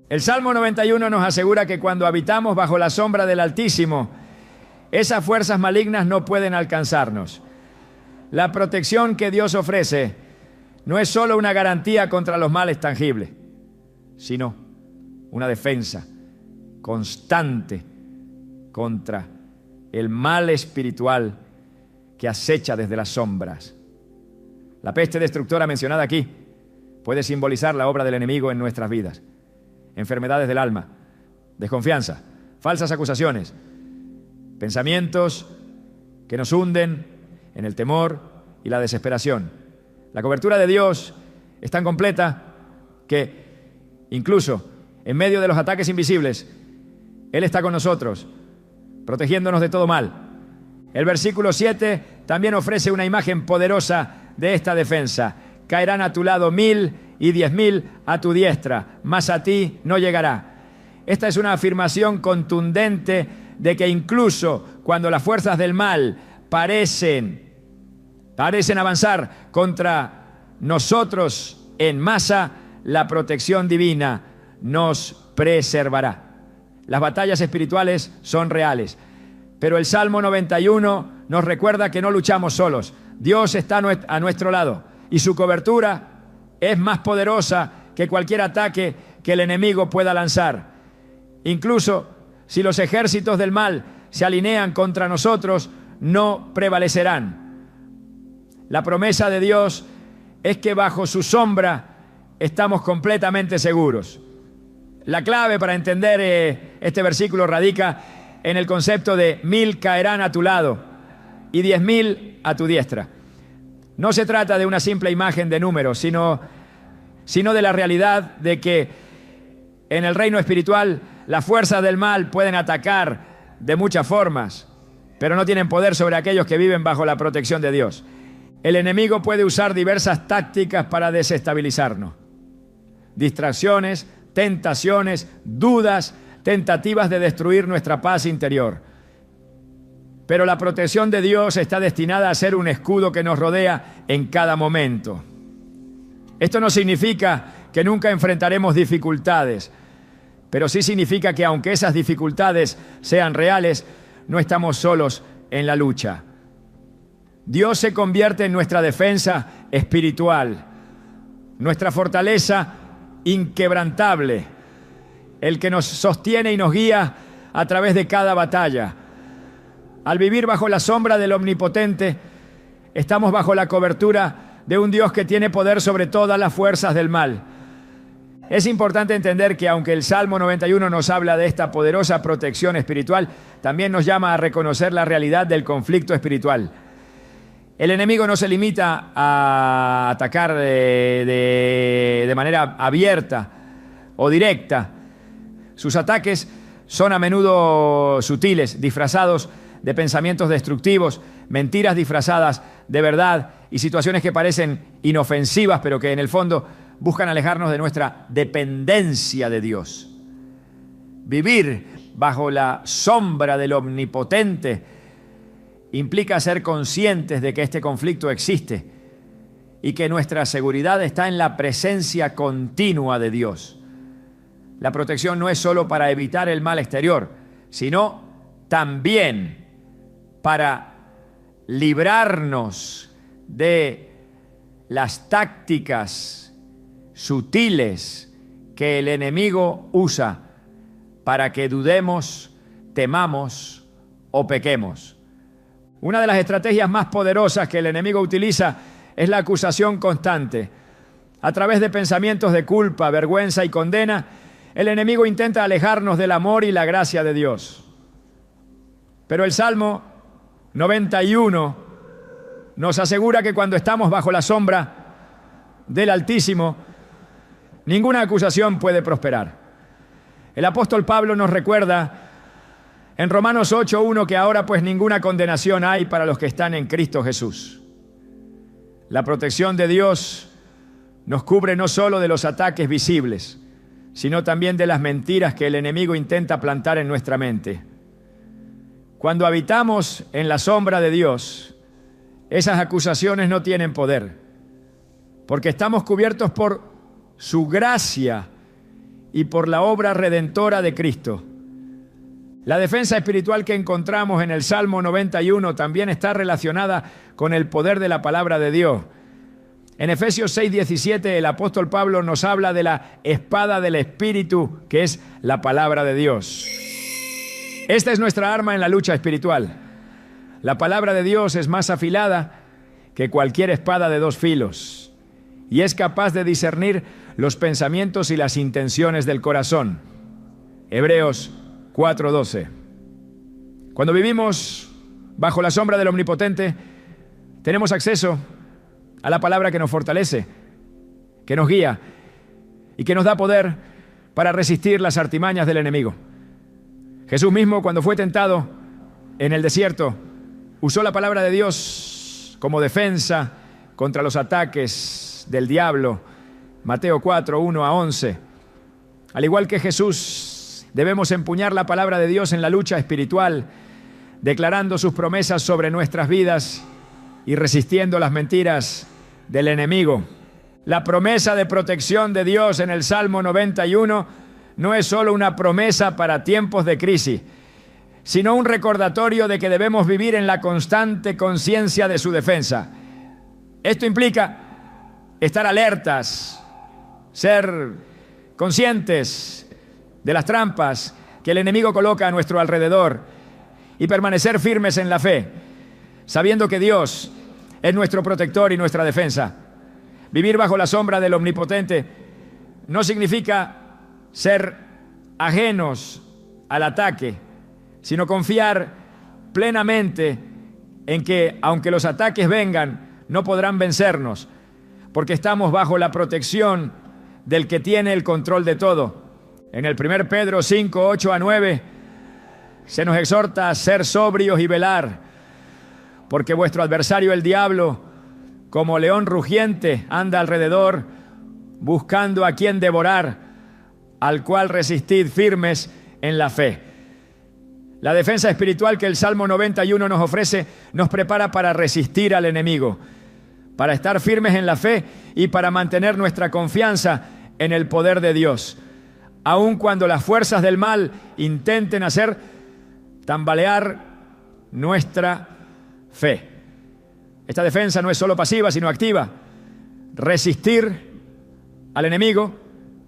El Salmo 91 nos asegura que cuando habitamos bajo la sombra del Altísimo, esas fuerzas malignas no pueden alcanzarnos. La protección que Dios ofrece no es solo una garantía contra los males tangibles, sino una defensa constante contra el mal espiritual que acecha desde las sombras. La peste destructora mencionada aquí puede simbolizar la obra del enemigo en nuestras vidas. Enfermedades del alma, desconfianza, falsas acusaciones, pensamientos que nos hunden en el temor y la desesperación. La cobertura de Dios es tan completa que incluso en medio de los ataques invisibles, Él está con nosotros, protegiéndonos de todo mal. El versículo 7 también ofrece una imagen poderosa de esta defensa. Caerán a tu lado 1000 y 10.000 a tu diestra, mas a ti no llegará. Esta es una afirmación contundente de que incluso cuando las fuerzas del mal parecen avanzar contra nosotros en masa, la protección divina nos preservará. Las batallas espirituales son reales, pero el Salmo 91 nos recuerda que no luchamos solos. Dios está a nuestro lado y su cobertura es más poderosa que cualquier ataque que el enemigo pueda lanzar. Incluso si los ejércitos del mal se alinean contra nosotros, no prevalecerán. La promesa de Dios es que bajo su sombra estamos completamente seguros. La clave para entender este versículo radica en el concepto de 1000 caerán a tu lado y 10.000 a tu diestra. No se trata de una simple imagen de números, sino sino de la realidad de que en el reino espiritual las fuerzas del mal pueden atacar de muchas formas, pero no tienen poder sobre aquellos que viven bajo la protección de Dios. El enemigo puede usar diversas tácticas para desestabilizarnos. Distracciones, tentaciones, dudas, tentativas de destruir nuestra paz interior. Pero la protección de Dios está destinada a ser un escudo que nos rodea en cada momento. Esto no significa que nunca enfrentaremos dificultades, pero sí significa que aunque esas dificultades sean reales, no estamos solos en la lucha. Dios se convierte en nuestra defensa espiritual, nuestra fortaleza inquebrantable, el que nos sostiene y nos guía a través de cada batalla. Al vivir bajo la sombra del Omnipotente, estamos bajo la cobertura de un Dios que tiene poder sobre todas las fuerzas del mal. Es importante entender que aunque el Salmo 91 nos habla de esta poderosa protección espiritual, también nos llama a reconocer la realidad del conflicto espiritual. El enemigo no se limita a atacar de manera abierta o directa. Sus ataques son a menudo sutiles, disfrazados de pensamientos destructivos, mentiras disfrazadas de verdad y situaciones que parecen inofensivas, pero que en el fondo buscan alejarnos de nuestra dependencia de Dios. Vivir bajo la sombra del Omnipotente implica ser conscientes de que este conflicto existe y que nuestra seguridad está en la presencia continua de Dios. La protección no es solo para evitar el mal exterior, sino también para librarnos de las tácticas sutiles que el enemigo usa para que dudemos, temamos o pequemos. Una de las estrategias más poderosas que el enemigo utiliza es la acusación constante. A través de pensamientos de culpa, vergüenza y condena, el enemigo intenta alejarnos del amor y la gracia de Dios. Pero el Salmo 91 nos asegura que cuando estamos bajo la sombra del Altísimo, ninguna acusación puede prosperar. El apóstol Pablo nos recuerda en Romanos 8:1 que ahora pues ninguna condenación hay para los que están en Cristo Jesús. La protección de Dios nos cubre no solo de los ataques visibles, sino también de las mentiras que el enemigo intenta plantar en nuestra mente. Cuando habitamos en la sombra de Dios, esas acusaciones no tienen poder, porque estamos cubiertos por su gracia y por la obra redentora de Cristo. La defensa espiritual que encontramos en el Salmo 91 también está relacionada con el poder de la palabra de Dios. En Efesios 6:17 el apóstol Pablo nos habla de la espada del Espíritu, que es la palabra de Dios. Esta es nuestra arma en la lucha espiritual. La palabra de Dios es más afilada que cualquier espada de dos filos y es capaz de discernir los pensamientos y las intenciones del corazón. Hebreos 4:12. Cuando vivimos bajo la sombra del Omnipotente, tenemos acceso a la palabra que nos fortalece, que nos guía y que nos da poder para resistir las artimañas del enemigo. Jesús mismo, cuando fue tentado en el desierto, usó la palabra de Dios como defensa contra los ataques del diablo. Mateo 4:1-11. Al igual que Jesús, debemos empuñar la palabra de Dios en la lucha espiritual, declarando sus promesas sobre nuestras vidas y resistiendo las mentiras del enemigo. La promesa de protección de Dios en el Salmo 91 no es solo una promesa para tiempos de crisis, sino un recordatorio de que debemos vivir en la constante conciencia de su defensa. Esto implica estar alertas, ser conscientes de las trampas que el enemigo coloca a nuestro alrededor y permanecer firmes en la fe, sabiendo que Dios es nuestro protector y nuestra defensa. Vivir bajo la sombra del Omnipotente no significa ser ajenos al ataque, sino confiar plenamente en que, aunque los ataques vengan, no podrán vencernos, porque estamos bajo la protección del que tiene el control de todo. En el 1 Pedro 5, 8 a 9, se nos exhorta a ser sobrios y velar, porque vuestro adversario el diablo, como león rugiente, anda alrededor, buscando a quien devorar, al cual resistid firmes en la fe. La defensa espiritual que el Salmo 91 nos ofrece nos prepara para resistir al enemigo, para estar firmes en la fe y para mantener nuestra confianza en el poder de Dios, aun cuando las fuerzas del mal intenten hacer tambalear nuestra fe. Esta defensa no es solo pasiva, sino activa. Resistir al enemigo,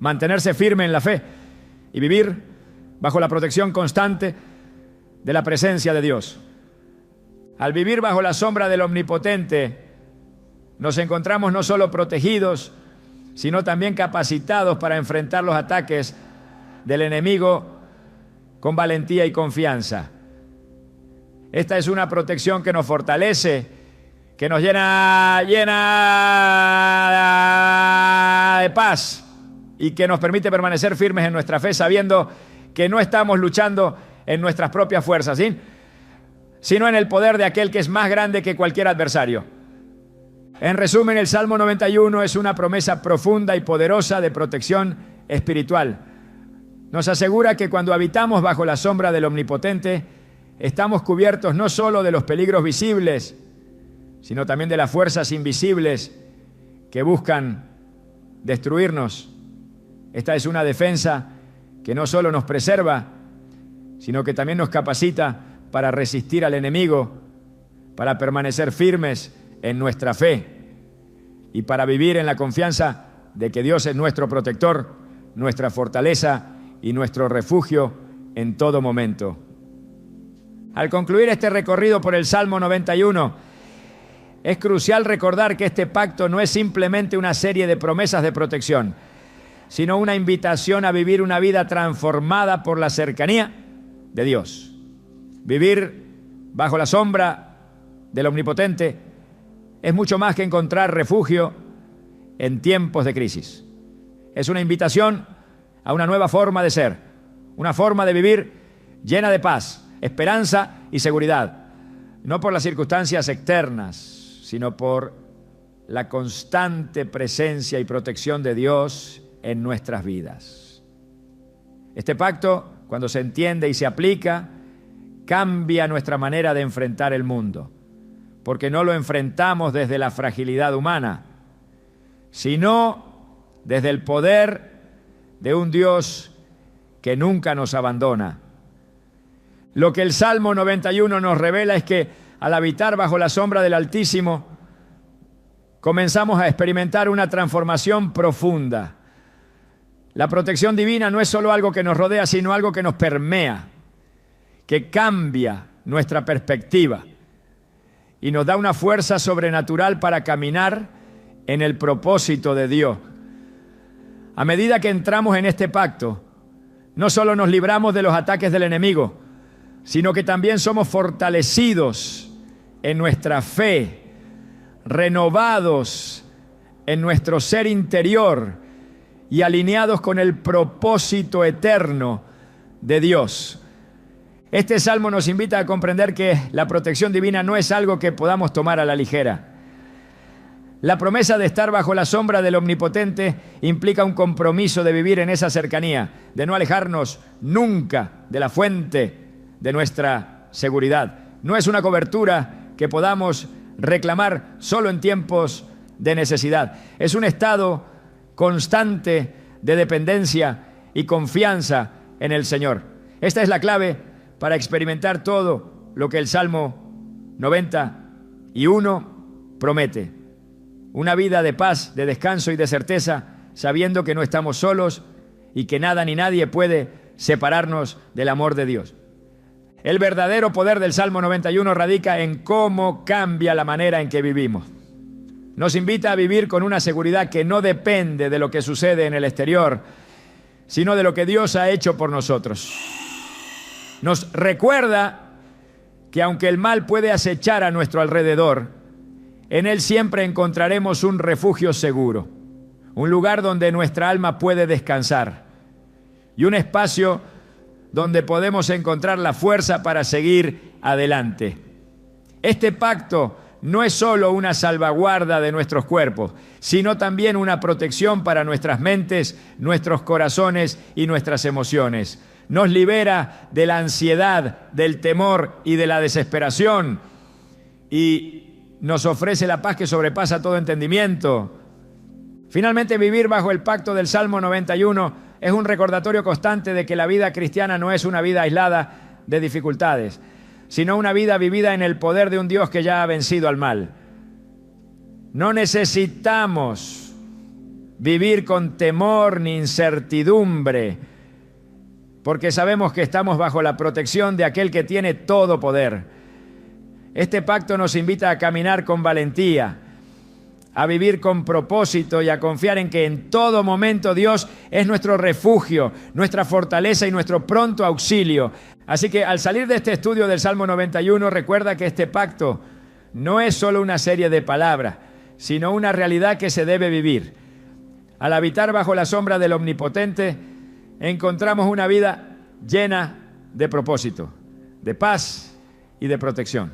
mantenerse firme en la fe y vivir bajo la protección constante de la presencia de Dios. Al vivir bajo la sombra del Omnipotente, nos encontramos no solo protegidos, sino también capacitados para enfrentar los ataques del enemigo con valentía y confianza. Esta es una protección que nos fortalece, que nos llena de paz y que nos permite permanecer firmes en nuestra fe, sabiendo que no estamos luchando en nuestras propias fuerzas, ¿sí?, sino en el poder de aquel que es más grande que cualquier adversario. En resumen, el Salmo 91 es una promesa profunda y poderosa de protección espiritual. Nos asegura que cuando habitamos bajo la sombra del Omnipotente, estamos cubiertos no solo de los peligros visibles, sino también de las fuerzas invisibles que buscan destruirnos. Esta es una defensa que no solo nos preserva, sino que también nos capacita para resistir al enemigo, para permanecer firmes en nuestra fe y para vivir en la confianza de que Dios es nuestro protector, nuestra fortaleza y nuestro refugio en todo momento. Al concluir este recorrido por el Salmo 91, es crucial recordar que este pacto no es simplemente una serie de promesas de protección, sino una invitación a vivir una vida transformada por la cercanía de Dios. Vivir bajo la sombra del Omnipotente es mucho más que encontrar refugio en tiempos de crisis. Es una invitación a una nueva forma de ser, una forma de vivir llena de paz, esperanza y seguridad, no por las circunstancias externas, sino por la constante presencia y protección de Dios en nuestras vidas. Este pacto, cuando se entiende y se aplica, cambia nuestra manera de enfrentar el mundo, porque no lo enfrentamos desde la fragilidad humana, sino desde el poder de un Dios que nunca nos abandona. Lo que el Salmo 91 nos revela es que al habitar bajo la sombra del Altísimo, comenzamos a experimentar una transformación profunda. La protección divina no es solo algo que nos rodea, sino algo que nos permea, que cambia nuestra perspectiva y nos da una fuerza sobrenatural para caminar en el propósito de Dios. A medida que entramos en este pacto, no solo nos libramos de los ataques del enemigo, sino que también somos fortalecidos en nuestra fe, renovados en nuestro ser interior y alineados con el propósito eterno de Dios. Este salmo nos invita a comprender que la protección divina no es algo que podamos tomar a la ligera. La promesa de estar bajo la sombra del Omnipotente implica un compromiso de vivir en esa cercanía, de no alejarnos nunca de la fuente de nuestra seguridad. No es una cobertura que podamos reclamar solo en tiempos de necesidad. Es un estado constante de dependencia y confianza en el Señor. Esta es la clave para experimentar todo lo que el Salmo 91 promete. Una vida de paz, de descanso y de certeza, sabiendo que no estamos solos y que nada ni nadie puede separarnos del amor de Dios. El verdadero poder del Salmo 91 radica en cómo cambia la manera en que vivimos. Nos invita a vivir con una seguridad que no depende de lo que sucede en el exterior, sino de lo que Dios ha hecho por nosotros. Nos recuerda que aunque el mal puede acechar a nuestro alrededor, en Él siempre encontraremos un refugio seguro, un lugar donde nuestra alma puede descansar y un espacio donde podemos encontrar la fuerza para seguir adelante. Este pacto no es solo una salvaguarda de nuestros cuerpos, sino también una protección para nuestras mentes, nuestros corazones y nuestras emociones. Nos libera de la ansiedad, del temor y de la desesperación y nos ofrece la paz que sobrepasa todo entendimiento. Finalmente, vivir bajo el pacto del Salmo 91 es un recordatorio constante de que la vida cristiana no es una vida aislada de dificultades, sino una vida vivida en el poder de un Dios que ya ha vencido al mal. No necesitamos vivir con temor ni incertidumbre, porque sabemos que estamos bajo la protección de aquel que tiene todo poder. Este pacto nos invita a caminar con valentía, a vivir con propósito y a confiar en que en todo momento Dios es nuestro refugio, nuestra fortaleza y nuestro pronto auxilio. Así que al salir de este estudio del Salmo 91, recuerda que este pacto no es solo una serie de palabras, sino una realidad que se debe vivir. Al habitar bajo la sombra del Omnipotente, encontramos una vida llena de propósito, de paz y de protección.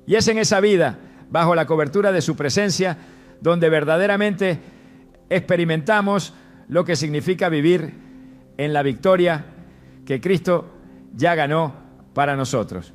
Y es en esa vida, bajo la cobertura de su presencia, donde verdaderamente experimentamos lo que significa vivir en la victoria que Cristo ya ganó para nosotros.